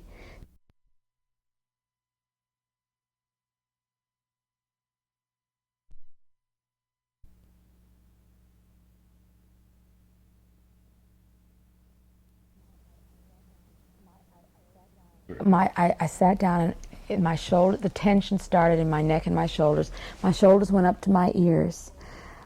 I sat down and in my shoulder, the tension started in my neck and my shoulders. My shoulders went up to my ears.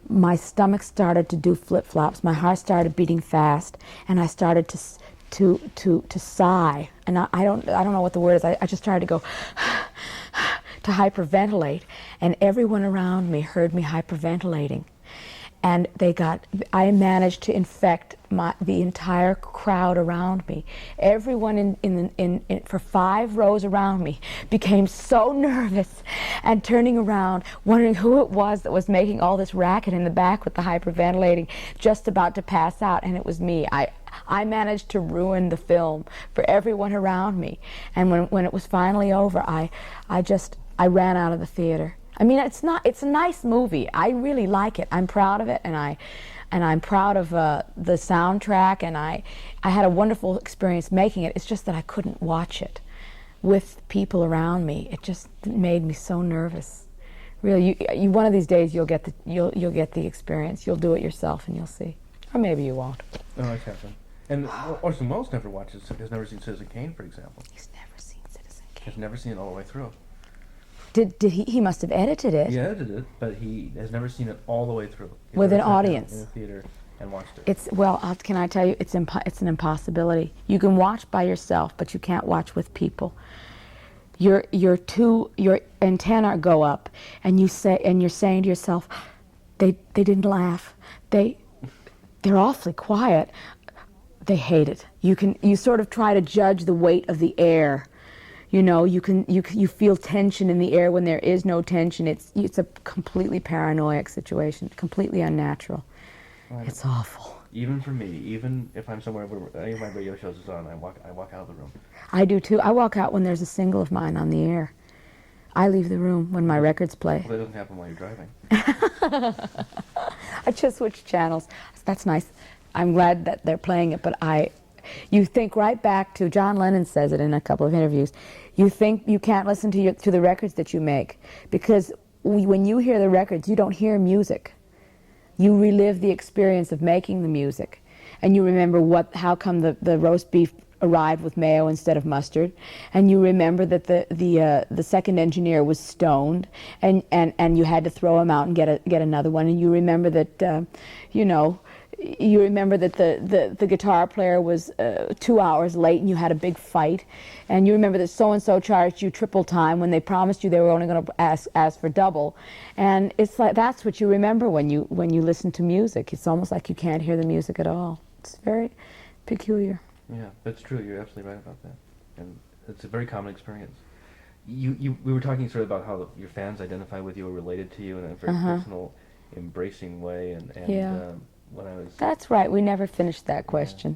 My stomach started to do flip-flops. My heart started beating fast, and I started to sigh. And I don't know what the word is. I just started to go to hyperventilate, and everyone around me heard me hyperventilating. And I managed to infect the entire crowd around me. Everyone for 5 rows around me became so nervous and turning around, wondering who it was that was making all this racket in the back with the hyperventilating, just about to pass out, and it was me. I managed to ruin the film for everyone around me. And when it was finally over, I ran out of the theater. I mean, it's a nice movie. I really like it. I'm proud of it, and I'm proud of the soundtrack, and I had a wonderful experience making it. It's just that I couldn't watch it with people around me. It just made me so nervous. Really, you one of these days you'll get the experience. You'll do it yourself, and you'll see, or maybe you won't. Oh, that's happened. And Orson Welles never has never seen Citizen Kane, for example. He's never seen Citizen Kane. Has never seen it all the way through. Did he must have edited it. He edited it, but he has never seen it all the way through. With an audience. In a theater and watched it. Can I tell you, it's an impossibility. You can watch by yourself, but you can't watch with people. Your antennae go up, and you're saying to yourself, they didn't laugh. They're awfully quiet. They hate it. You sort of try to judge the weight of the air. You know, you feel tension in the air when there is no tension. It's a completely paranoid situation, completely unnatural. Right. It's awful. Even for me, even if I'm somewhere where any of my radio shows is on, I walk out of the room. I do too. I walk out when there's a single of mine on the air. I leave the room when my records play. Well, that doesn't happen while you're driving. I just switch channels. That's nice. I'm glad that they're playing it, but you think right back to, John Lennon says it in a couple of interviews, you think you can't listen to the records that you make, because when you hear the records, you don't hear music. You relive the experience of making the music, and you remember how come the roast beef arrived with mayo instead of mustard, and you remember that the second engineer was stoned, and you had to throw him out and get another one, and you remember that you remember that the guitar player was 2 hours late and you had a big fight, and you remember that so-and-so charged you triple time when they promised you they were only going to ask for double. And it's like, that's what you remember when you listen to music. It's almost like you can't hear the music at all. It's very peculiar. Yeah, that's true. You're absolutely right about that. And it's a very common experience. We were talking sort of about how your fans identify with you or related to you in a very personal, embracing way, and when I was... That's right. We never finished that question.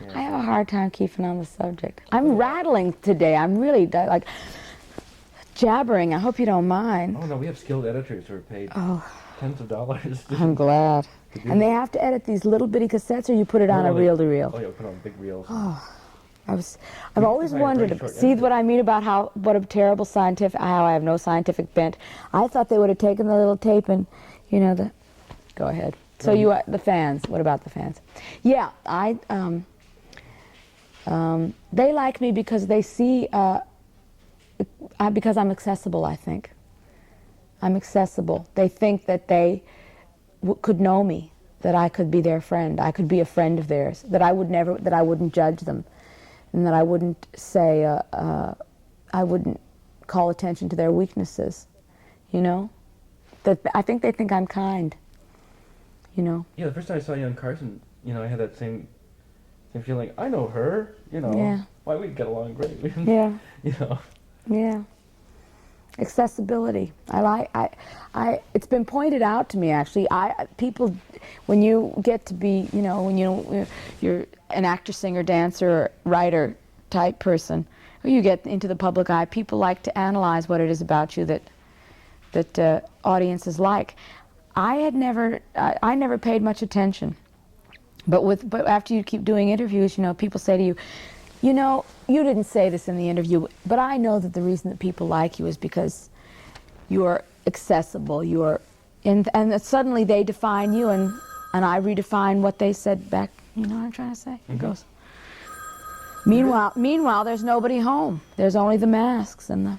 Yeah. I have a hard time keeping on the subject. I'm rattling today. I'm really jabbering. I hope you don't mind. Oh, no, we have skilled editors who are paid tens of dollars. I'm glad. And they have to edit these little bitty cassettes, or you put it on a reel-to-reel? Oh, yeah, we put on big reels. Oh, I've always wondered, see what I mean about what a terrible how I have no scientific bent. I thought they would have taken the little tape and, go ahead. So the fans, what about the fans? Yeah, they like me because they see, because I'm accessible, I think. I'm accessible. They think that they could know me, that I could be their friend, I could be a friend of theirs, that I wouldn't judge them, and that I wouldn't say, I wouldn't call attention to their weaknesses, That I think they think I'm kind. Yeah, the first time I saw you on Carson, I had that same feeling. I know her, Yeah. Why we'd get along great. Yeah. Yeah. Accessibility. It's been pointed out to me, actually. People, when you get to be, when you're an actor, singer, dancer, writer type person, or you get into the public eye, people like to analyze what it is about you that audiences like. I never paid much attention, but after you keep doing interviews, people say to you, you didn't say this in the interview, but I know that the reason that people like you is because you're accessible. And suddenly they define you, and I redefine what they said back. You know what I'm trying to say? It goes. Meanwhile, there's nobody home. There's only the masks and the.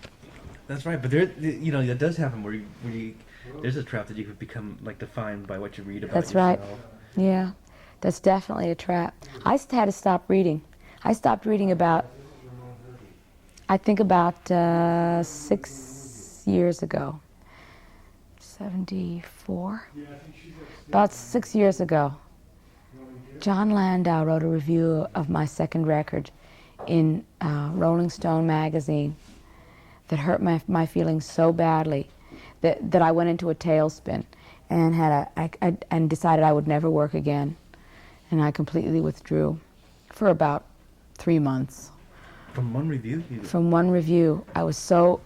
That's right, but there, you know, that does happen where you there's a trap that you could become like defined by what you read about That's yourself. right. Yeah, that's definitely a trap. I had to stop reading. I stopped reading I think about 6 years ago. 74. About 6 years ago. John Landau wrote a review of my second record in Rolling Stone magazine that hurt my feelings so badly that I went into a tailspin and and decided I would never work again, and I completely withdrew for about 3 months. From one review? From one review, I was so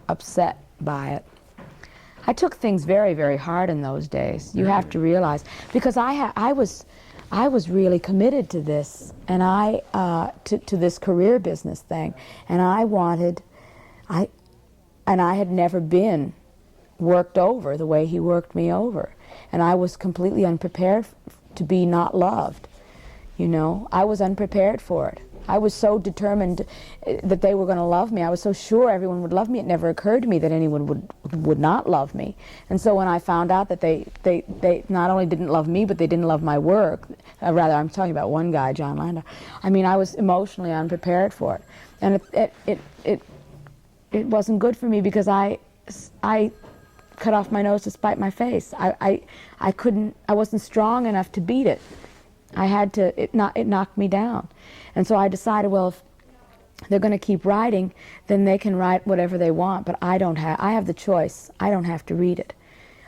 upset by it. I took things very, very hard in those days. You have to realize, because I was really committed to this, and to this career business thing, and I had never been worked over the way he worked me over, and I was completely unprepared to be not loved. You know, I was unprepared for it. I was so determined that they were going to love me. I was so sure everyone would love me. It never occurred to me that anyone would not love me. And so when I found out that they not only didn't love me, but they didn't love my work, rather, I'm talking about one guy, John Landau. I mean, I was emotionally unprepared for it, and it wasn't good for me, because I cut off my nose to spite my face. I wasn't strong enough to beat it. I had to. It knocked me down. And so I decided, well, if they're going to keep writing, then they can write whatever they want, but I have the choice. I don't have to read it.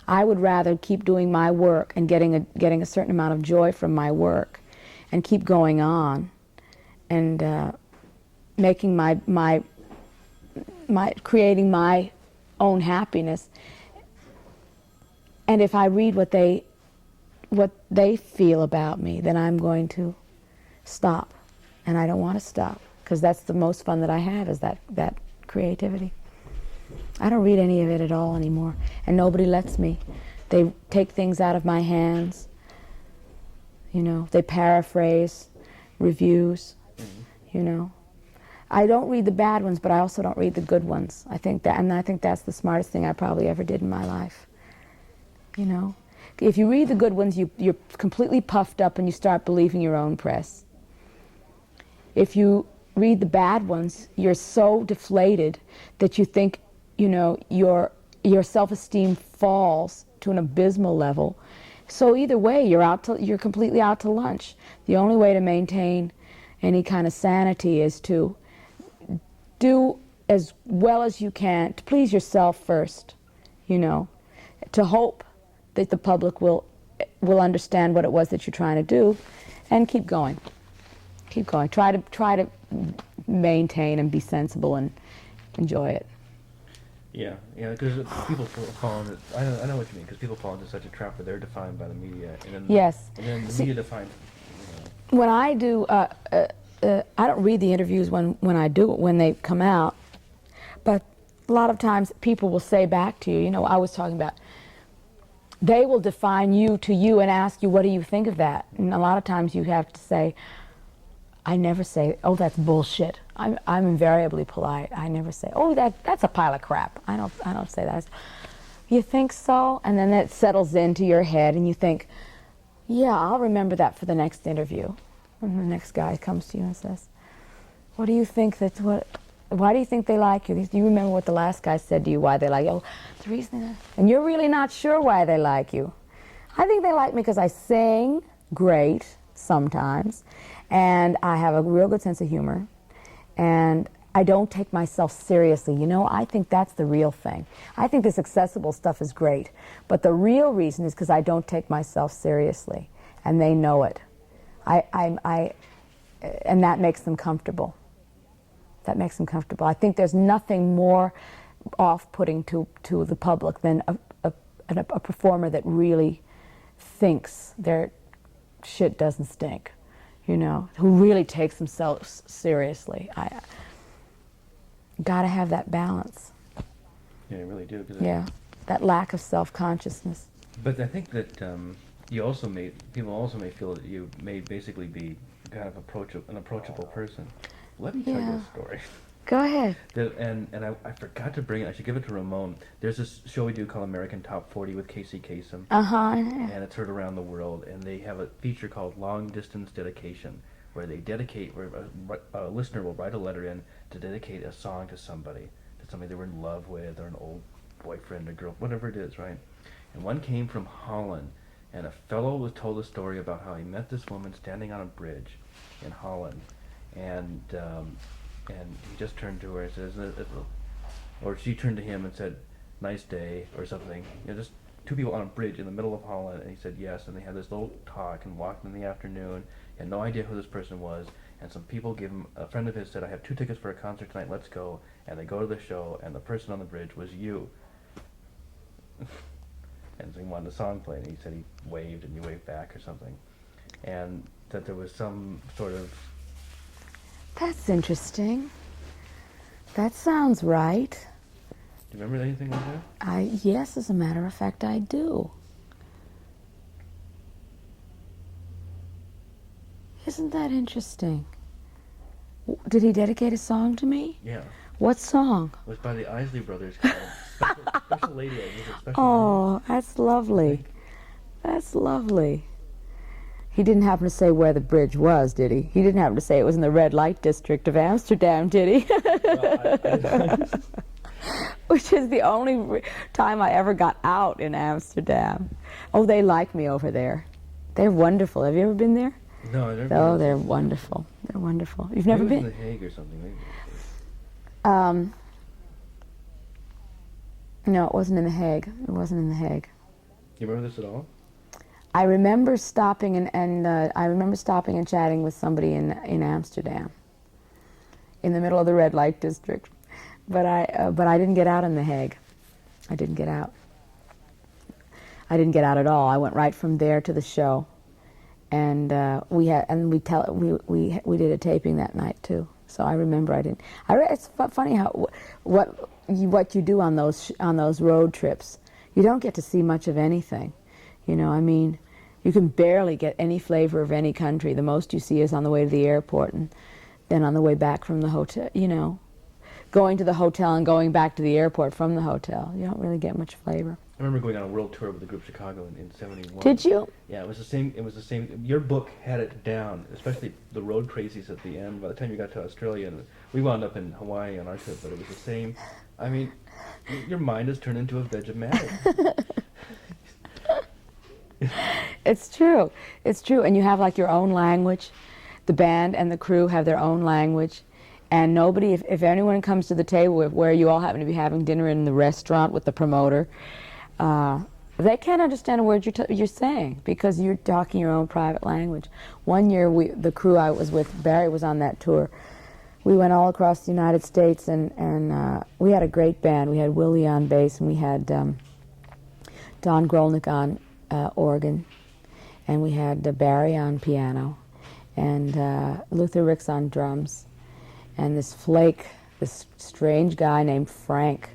I would rather keep doing my work and getting a certain amount of joy from my work, and keep going on, and making creating my own happiness. And if I read what they feel about me, then I'm going to stop. And I don't want to stop, because that's the most fun that I have, is that creativity. I don't read any of it at all anymore, and nobody lets me. They take things out of my hands. You know, they paraphrase reviews. You know, I don't read the bad ones, but I also don't read the good ones. I think that's the smartest thing I probably ever did in my life. You know, if you read the good ones, you're completely puffed up and you start believing your own press. If you read the bad ones, you're so deflated that you think, you know, your self-esteem falls to an abysmal level. So either way, you're completely out to lunch. The only way to maintain any kind of sanity is to do as well as you can, to please yourself first, you know, to hope that the public will understand what it was that you're trying to do, and keep going. Keep going. Try to maintain and be sensible and enjoy it. Yeah, because people fall into. I know what you mean. Because people fall into such a trap where they're defined by the media, and then yes, and then the media defines. When I do, I don't read the interviews when they come out, but a lot of times people will say back to you. You know, I was talking about. They will define you to you and ask you, what do you think of that? And a lot of times you have to say, I never say, oh, that's bullshit. I'm invariably polite. I never say, oh, that's a pile of crap. I don't say that. You think so? And then that settles into your head, and you think, yeah, I'll remember that for the next interview. And the next guy comes to you and says, what do you think why do you think they like you? Do you remember what the last guy said to you, why they like you? Oh, the reason and you're really not sure why they like you. I think they like me because I sing great sometimes, and I have a real good sense of humor, and I don't take myself seriously. You know, I think that's the real thing. I think this accessible stuff is great, but the real reason is because I don't take myself seriously, and they know it. And that makes them comfortable. That makes them comfortable. I think there's nothing more off-putting to the public than a performer that really thinks their shit doesn't stink, you know, who really takes themselves seriously. I gotta have that balance. Yeah, you really do. Yeah, that lack of self-consciousness. But I think that people also may feel that you may basically be kind of an approachable person. Let me tell you a story. Go ahead. I forgot to bring it. I should give it to Ramon. There's this show we do called American Top 40 with Casey Kasem. And it's heard around the world. And they have a feature called Long Distance Dedication, where a listener will write a letter in to dedicate a song to somebody they were in love with, or an old boyfriend or girl, whatever it is, right? And one came from Holland, and a fellow was told a story about how he met this woman standing on a bridge in Holland, and he just turned to her and says, or she turned to him and said, "Nice day," or something. Just two people on a bridge in the middle of Holland, and he said yes, and they had this little talk and walked in the afternoon. He had no idea who this person was, and some people gave him, a friend of his said, "I have 2 tickets for a concert tonight, let's go." And they go to the show, and the person on the bridge was you. And so he wanted a song played, and he said he waved, and you waved back or something. And that there was some sort of... That's interesting. That sounds right. Do you remember anything like that? Yes, as a matter of fact, I do. Isn't that interesting? Did he dedicate a song to me? Yeah. What song? It was by the Isley Brothers called Special Lady. Was it Special Oh, Lady? that's lovely. That's lovely. He didn't happen to say where the bridge was, did he? He didn't happen to say it was in the red light district of Amsterdam, did he? Well, Which is the only time I ever got out in Amsterdam. Oh, they like me over there. They're wonderful. Have you ever been there? No, I've never been. Oh, they're wonderful. They're wonderful. You've never maybe been? It was in The Hague or something, maybe. No, it wasn't in The Hague. It wasn't in The Hague. You remember this at all? I remember stopping and chatting with somebody in Amsterdam, in the middle of the red light district, but I didn't get out in The Hague. I didn't get out. I didn't get out at all. I went right from there to the show, and we did a taping that night too. So I remember I didn't. It's funny how what you do on those road trips. You don't get to see much of anything. I mean, you can barely get any flavor of any country. The most you see is on the way to the airport, and then on the way back from the hotel, going to the hotel and going back to the airport from the hotel. You don't really get much flavor. I remember going on a world tour with the group Chicago in '71. Did you? Yeah, it was the same. Your book had it down, especially the road crazies at the end. By the time you got to Australia, and we wound up in Hawaii on our trip, but it was the same. I mean, your mind has turned into a veg of matter. It's true. It's true. And you have like your own language. The band and the crew have their own language. And nobody, if anyone comes to the table where you all happen to be having dinner in the restaurant with the promoter, they can't understand a word you're saying because you're talking your own private language. One year, the crew I was with, Barry was on that tour. We went all across the United States, and we had a great band. We had Willie on bass, and we had Don Grolnick on organ, and we had Barry on piano, and Luther Ricks on drums, and this strange guy named Frank,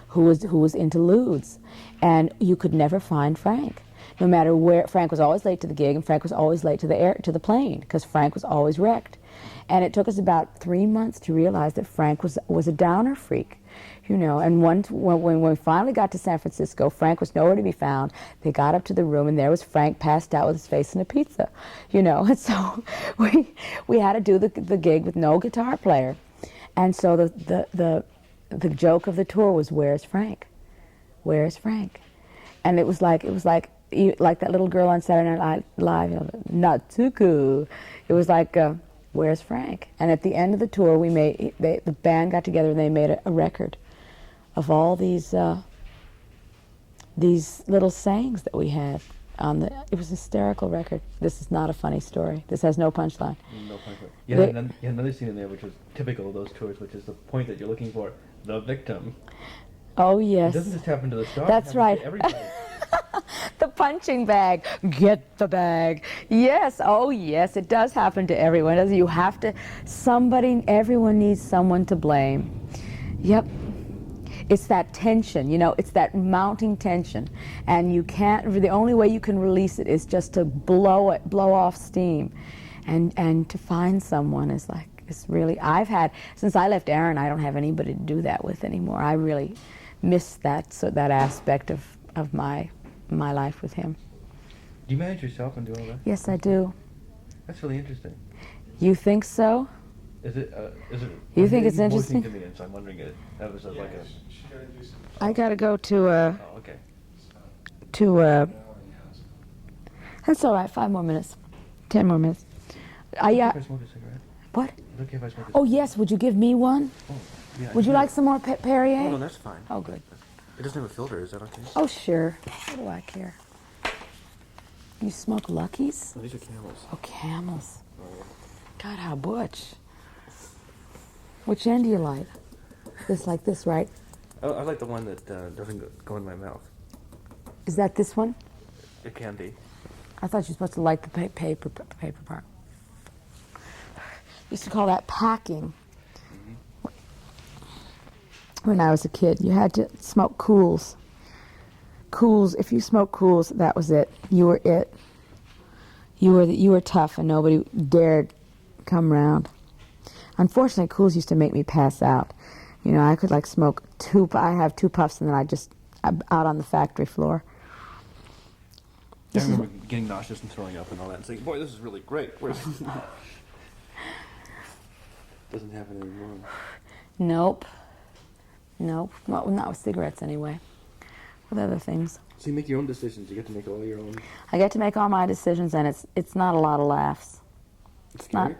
who was into ludes, and you could never find Frank. No matter where, Frank was always late to the gig, and Frank was always late to the plane, because Frank was always wrecked. And it took us about 3 months to realize that Frank was a downer freak, And when we finally got to San Francisco, Frank was nowhere to be found. They got up to the room, and there was Frank passed out with his face in a pizza, And so we had to do the gig with no guitar player, and so the joke of the tour was, "Where's Frank? Where's Frank?" And it was like that little girl on Saturday Night Live, Natsuko. It was like, "Where's Frank?" And at the end of the tour, the band got together and they made a record of all these little sayings that we had on the. It was a hysterical record. This is not a funny story. This has no punchline. No punchline. You had another scene in there which was typical of those tours, which is the point that you're looking for, the victim. Oh yes. It doesn't just happen to the star. That's right. To everybody. The punching bag. Get the bag. Yes. Oh, yes. It does happen to everyone. Doesn't it? You have to. Everyone needs someone to blame. Yep. It's that tension. It's that mounting tension, and you can't. The only way you can release it is just to blow off steam, and to find someone is like, it's really, since I left Aaron, I don't have anybody to do that with anymore. I really miss that aspect of my life with him. Do you manage yourself and do all that? Yes, I do. That's really interesting. You think so? Is it? You think it's interesting? To me, and so I'm wondering if that was like a. I gotta go to Oh, okay. That's all right. 5 more minutes. 10 more minutes. If I smoke a cigarette. What? Is it okay if I smoke a cigarette? Oh yes. Would you give me one? Oh, yeah. Would you like some more Perrier? Oh, no, that's fine. Oh, good. It doesn't have a filter. Is that okay? Oh, sure. What do I care? You smoke Luckies? Oh, these are Camels. Oh, Camels. Oh. God, how butch. Which end do you like? This like this, right? Oh, I like the one that doesn't go in my mouth. Is that this one? It can be. I thought you were supposed to like the paper part. Used to call that packing. When I was a kid, you had to smoke Cools. Cools. If you smoked Cools, that was it. You were it. You were tough, and nobody dared come round. Unfortunately, Cools used to make me pass out. You know, I could like smoke I have 2 puffs, and then I'm out on the factory floor. I remember getting nauseous and throwing up and all that, and saying, "Boy, this is really great." Where's doesn't happen anymore. Nope. Well, not with cigarettes anyway. With other things. So you make your own decisions. You get to make all your own. I get to make all my decisions, and it's not a lot of laughs. It's not.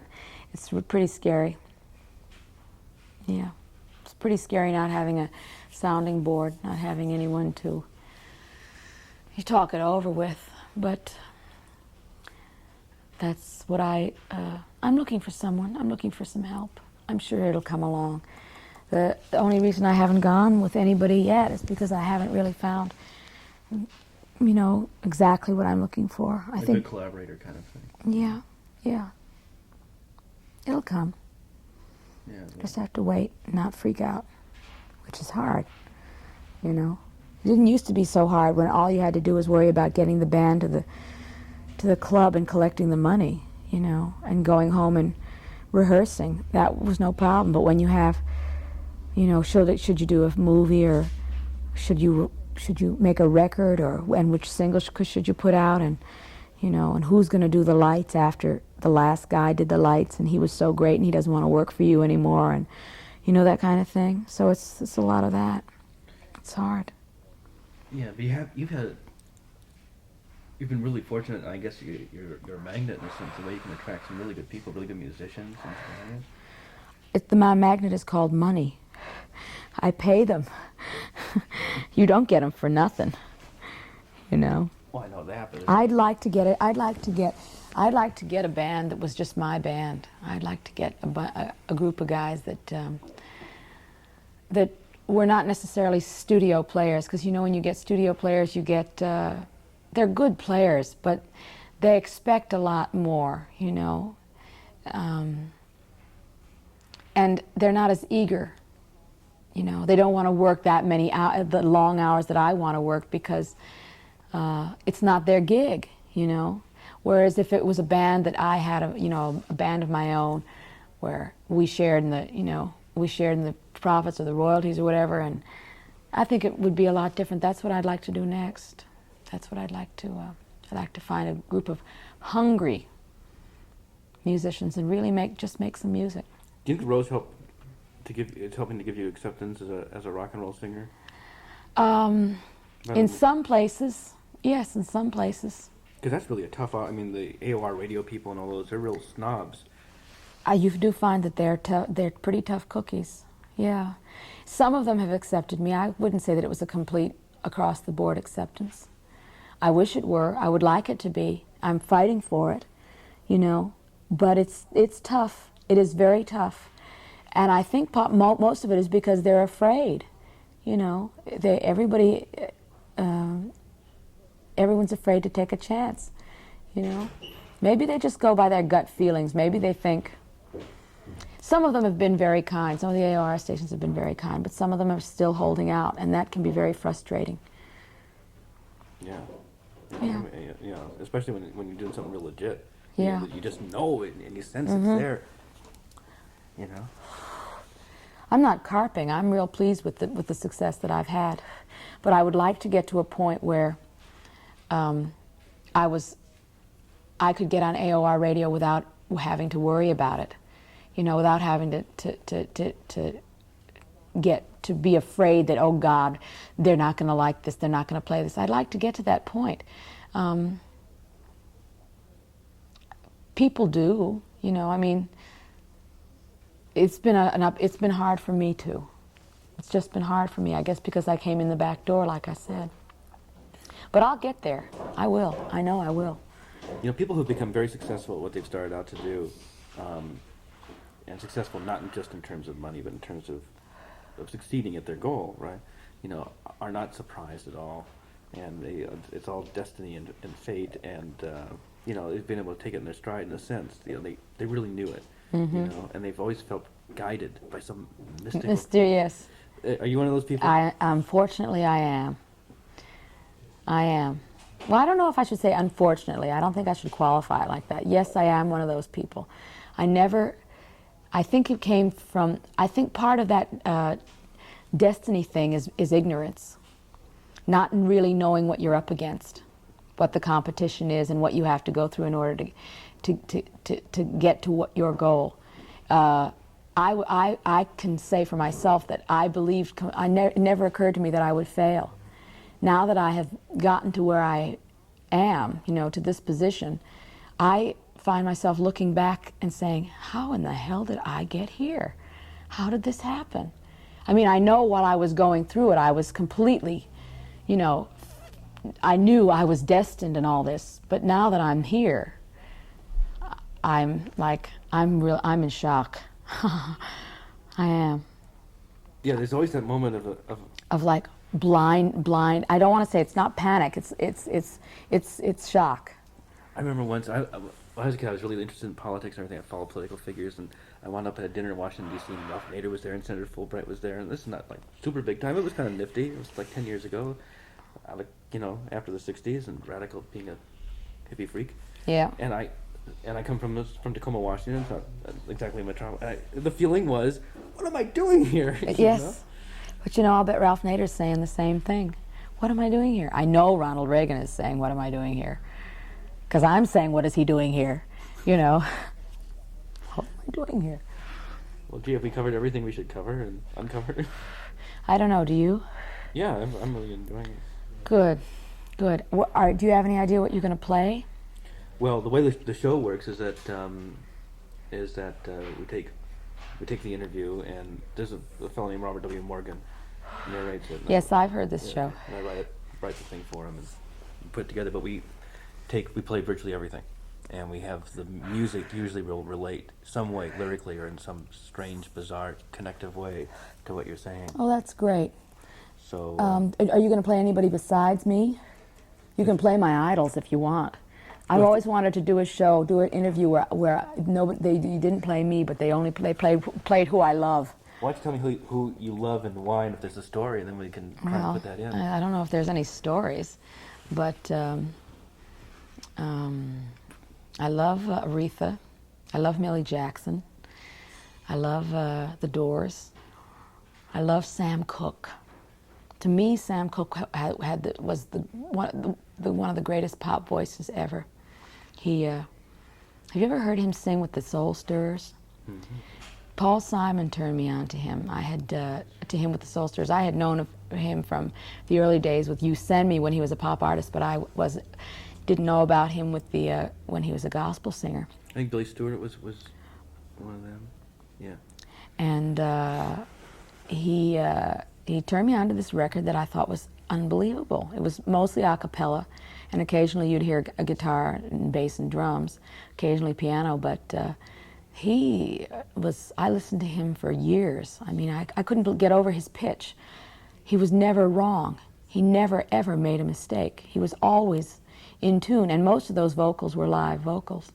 It's pretty scary. Yeah, it's pretty scary not having a sounding board, not having anyone to you talk it over with. But that's what I'm looking for someone. I'm looking for some help. I'm sure it'll come along. The only reason I haven't gone with anybody yet is because I haven't really found, exactly what I'm looking for. I think a good collaborator kind of thing. Yeah. It'll come. Yeah. Just have to wait, not freak out, which is hard, It didn't used to be so hard when all you had to do was worry about getting the band to the club and collecting the money, and going home and rehearsing. That was no problem. But when you have, should you do a movie, or should you make a record, and which single should you put out, and and who's going to do the lights after the last guy did the lights and he was so great and he doesn't want to work for you anymore, and that kind of thing. So it's a lot of that. It's hard. Yeah, but you've been really fortunate. I guess you're a magnet in the sense of the way you can attract some really good people, really good musicians. My magnet is called money. I pay them. You don't get them for nothing. Well, I know that, but I'd like to get a band that was just my band. I'd like to get a group of guys that were not necessarily studio players, because when you get studio players, you get they're good players, but they expect a lot more, and they're not as eager. They don't want to work that many the long hours that I want to work, because it's not their gig, Whereas if it was a band that I had, a band of my own, where we shared in the profits or the royalties or whatever, and I think it would be a lot different. That's what I'd like to do next. That's what I'd like to. I'd like to find a group of hungry musicians and really make some music. Do you think Rose it's helping to give you acceptance as a rock and roll singer? In some places, yes. In some places. Because that's really a tough. I mean, the AOR radio people and all those—they're real snobs. You do find that they're pretty tough cookies. Yeah, some of them have accepted me. I wouldn't say that it was a complete across-the-board acceptance. I wish it were. I would like it to be. I'm fighting for it, But it's tough. It is very tough, and I think most of it is because they're afraid. Everyone's afraid to take a chance. Maybe they just go by their gut feelings. Maybe they think. Some of them have been very kind. Some of the AOR stations have been very kind, but some of them are still holding out, and that can be very frustrating. Yeah. Yeah. Especially when you're doing something real legit. Yeah. You just know it and you sense it's there. You know. I'm not carping. I'm real pleased with the success that I've had, but I would like to get to a point where I could get on AOR radio without having to worry about it, you know, without having to be afraid that, oh God, they're not going to like this, they're not going to play this. I'd like to get to that point. People do, you know. I mean, it's been it's been hard for me too. It's just been hard for me, I guess, because I came in the back door, like I said. But I'll get there. I will. I know I will. You know, people who've become very successful at what they've started out to do, and successful not just in terms of money, but in terms of succeeding at their goal, right? You know, are not surprised at all, and it's all destiny and fate, and you know, they've been able to take it in their stride in a sense. You know, they really knew it, you know, and they've always felt guided by some mystical. Mysterious. Are you one of those people? Unfortunately, I am. I am. Well, I don't know if I should say unfortunately. I don't think I should qualify it like that. Yes, I am one of those people. I think it came from, I think part of that destiny thing is ignorance. Not really knowing what you're up against, what the competition is and what you have to go through in order to get to what your goal. I can say for myself that I believed, it never occurred to me that I would fail. Now that I have gotten to where I am, you know, to this position, I find myself looking back and saying, how in the hell did I get here? How did this happen? I mean, I know while I was going through it, I was completely, you know, I knew I was destined and all this, but now that I'm here, I'm in shock. I am. Yeah, there's always that moment of like blind. I don't want to say it's not panic. It's shock. I remember once when I was a kid, I was really interested in politics and everything. I followed political figures, and I wound up at a dinner in Washington D.C. and Ralph Nader was there, and Senator Fulbright was there, and this is not like super big time. It was kind of nifty. It was like 10 years ago. I like, you know, after the '60s and radical, being a hippie freak. Yeah. And I come from Tacoma, Washington. It's not exactly a metropolis. The feeling was, what am I doing here? Yes. You know? But you know, I'll bet Ralph Nader's saying the same thing. What am I doing here? I know Ronald Reagan is saying, what am I doing here? Because I'm saying, what is he doing here? You know, what am I doing here? Well, gee, have we covered everything we should cover and uncover? I don't know, do you? Yeah, I'm really enjoying it. Good. Do you have any idea what you're going to play? Well, the way the show works is that we take the interview, and there's a fellow named Robert W. Morgan narrates it. Yes, I've heard this show. And I write the thing for him and put it together. But we play virtually everything, and we have the music usually will relate some way lyrically or in some strange, bizarre, connective way to what you're saying. Oh, that's great. So, are you going to play anybody besides me? You can play my idols if you want. I've always wanted to do an interview where you didn't play me, but they played who I love. Why don't you tell me who you love and why, and if there's a story, and then we can try to put that in. I don't know if there's any stories, but I love Aretha. I love Millie Jackson. I love The Doors. I love Sam Cooke. To me, Sam Cooke was one of the greatest pop voices ever. Have you ever heard him sing with the Soul Stirrers? Mm-hmm. Paul Simon turned me on to him. To him with the Soul Stirrers. I had known of him from the early days with You Send Me when he was a pop artist, but I didn't know about him with when he was a gospel singer. I think Billy Stewart was one of them. Yeah. And he turned me on to this record that I thought was unbelievable. It was mostly a cappella, and occasionally you'd hear a guitar and bass and drums, occasionally piano, but I listened to him for years. I mean, I couldn't get over his pitch. He was never wrong. He never, ever made a mistake. He was always in tune, and most of those vocals were live vocals.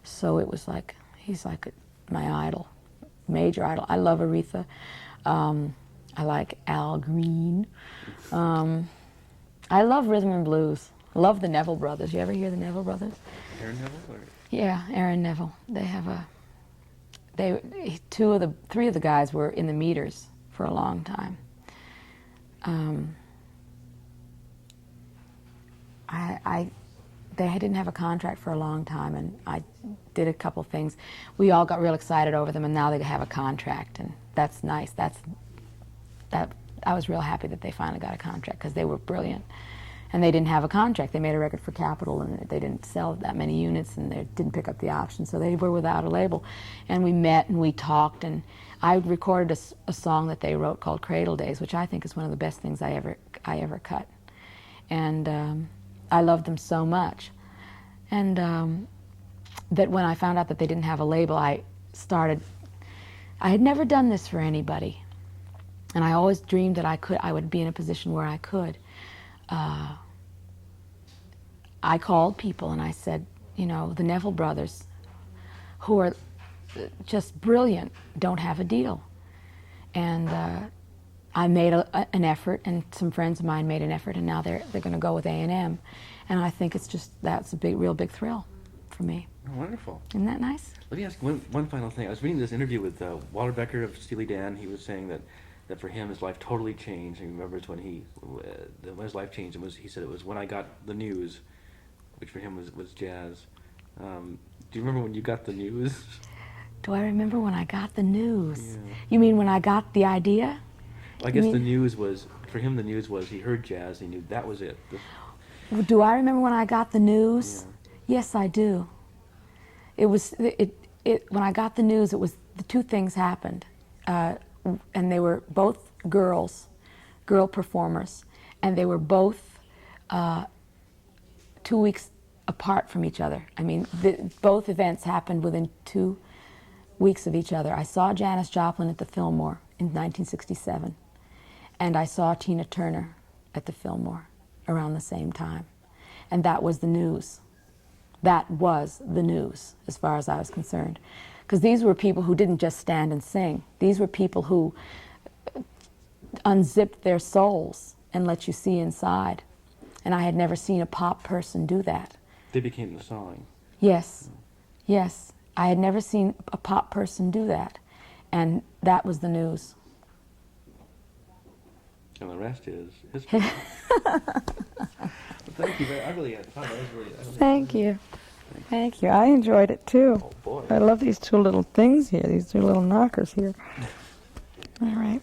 So it was like, he's like my idol, major idol. I love Aretha. I like Al Green. I love rhythm and blues. I love the Neville Brothers. You ever hear the Neville Brothers? Aaron Neville? Or? Yeah, Aaron Neville. They have a. Three of the guys were in the meters for a long time. They didn't have a contract for a long time, and I did a couple things. We all got real excited over them, and now they have a contract, and that's nice. I was real happy that they finally got a contract because they were brilliant. And they didn't have a contract. They made a record for Capitol, and they didn't sell that many units, and they didn't pick up the option, so they were without a label. And we met and we talked, and I recorded a song that they wrote called Cradle Days, which I think is one of the best things I ever cut. And I loved them so much. And that when I found out that they didn't have a label, I had never done this for anybody. And I always dreamed that I would be in a position where I could. I called people and I said, you know, the Neville brothers, who are just brilliant, don't have a deal. And I made an effort, and some friends of mine made an effort, and now they're going to go with A&M. And I think that's a real big thrill for me. Oh, wonderful. Isn't that nice? Let me ask one final thing. I was reading this interview with Walter Becker of Steely Dan. He was saying that for him his life totally changed. He remembers when his life changed, and he said it was when I got the news, which for him was jazz. Do you remember when you got the news? Do I remember when I got the news? Yeah. You mean when I got the idea? I guess the news was, for him the news was he heard jazz, he knew that was it. Do I remember when I got the news? Yeah. Yes, I do. It was when I got the news. It was the two things happened, and they were both girl performers, and they were both 2 weeks apart from each other. I mean, both events happened within 2 weeks of each other. I saw Janis Joplin at the Fillmore in 1967, and I saw Tina Turner at the Fillmore around the same time, and that was the news. That was the news, as far as I was concerned. Because these were people who didn't just stand and sing. These were people who unzipped their souls and let you see inside. And I had never seen a pop person do that. They became the song. Yes, yes. I had never seen a pop person do that. And that was the news. And the rest is history. Well, thank you. I really had fun. That was really. Thank you. Thank you. I enjoyed it too. Oh boy. I love these two little things here, these two little knockers here. All right.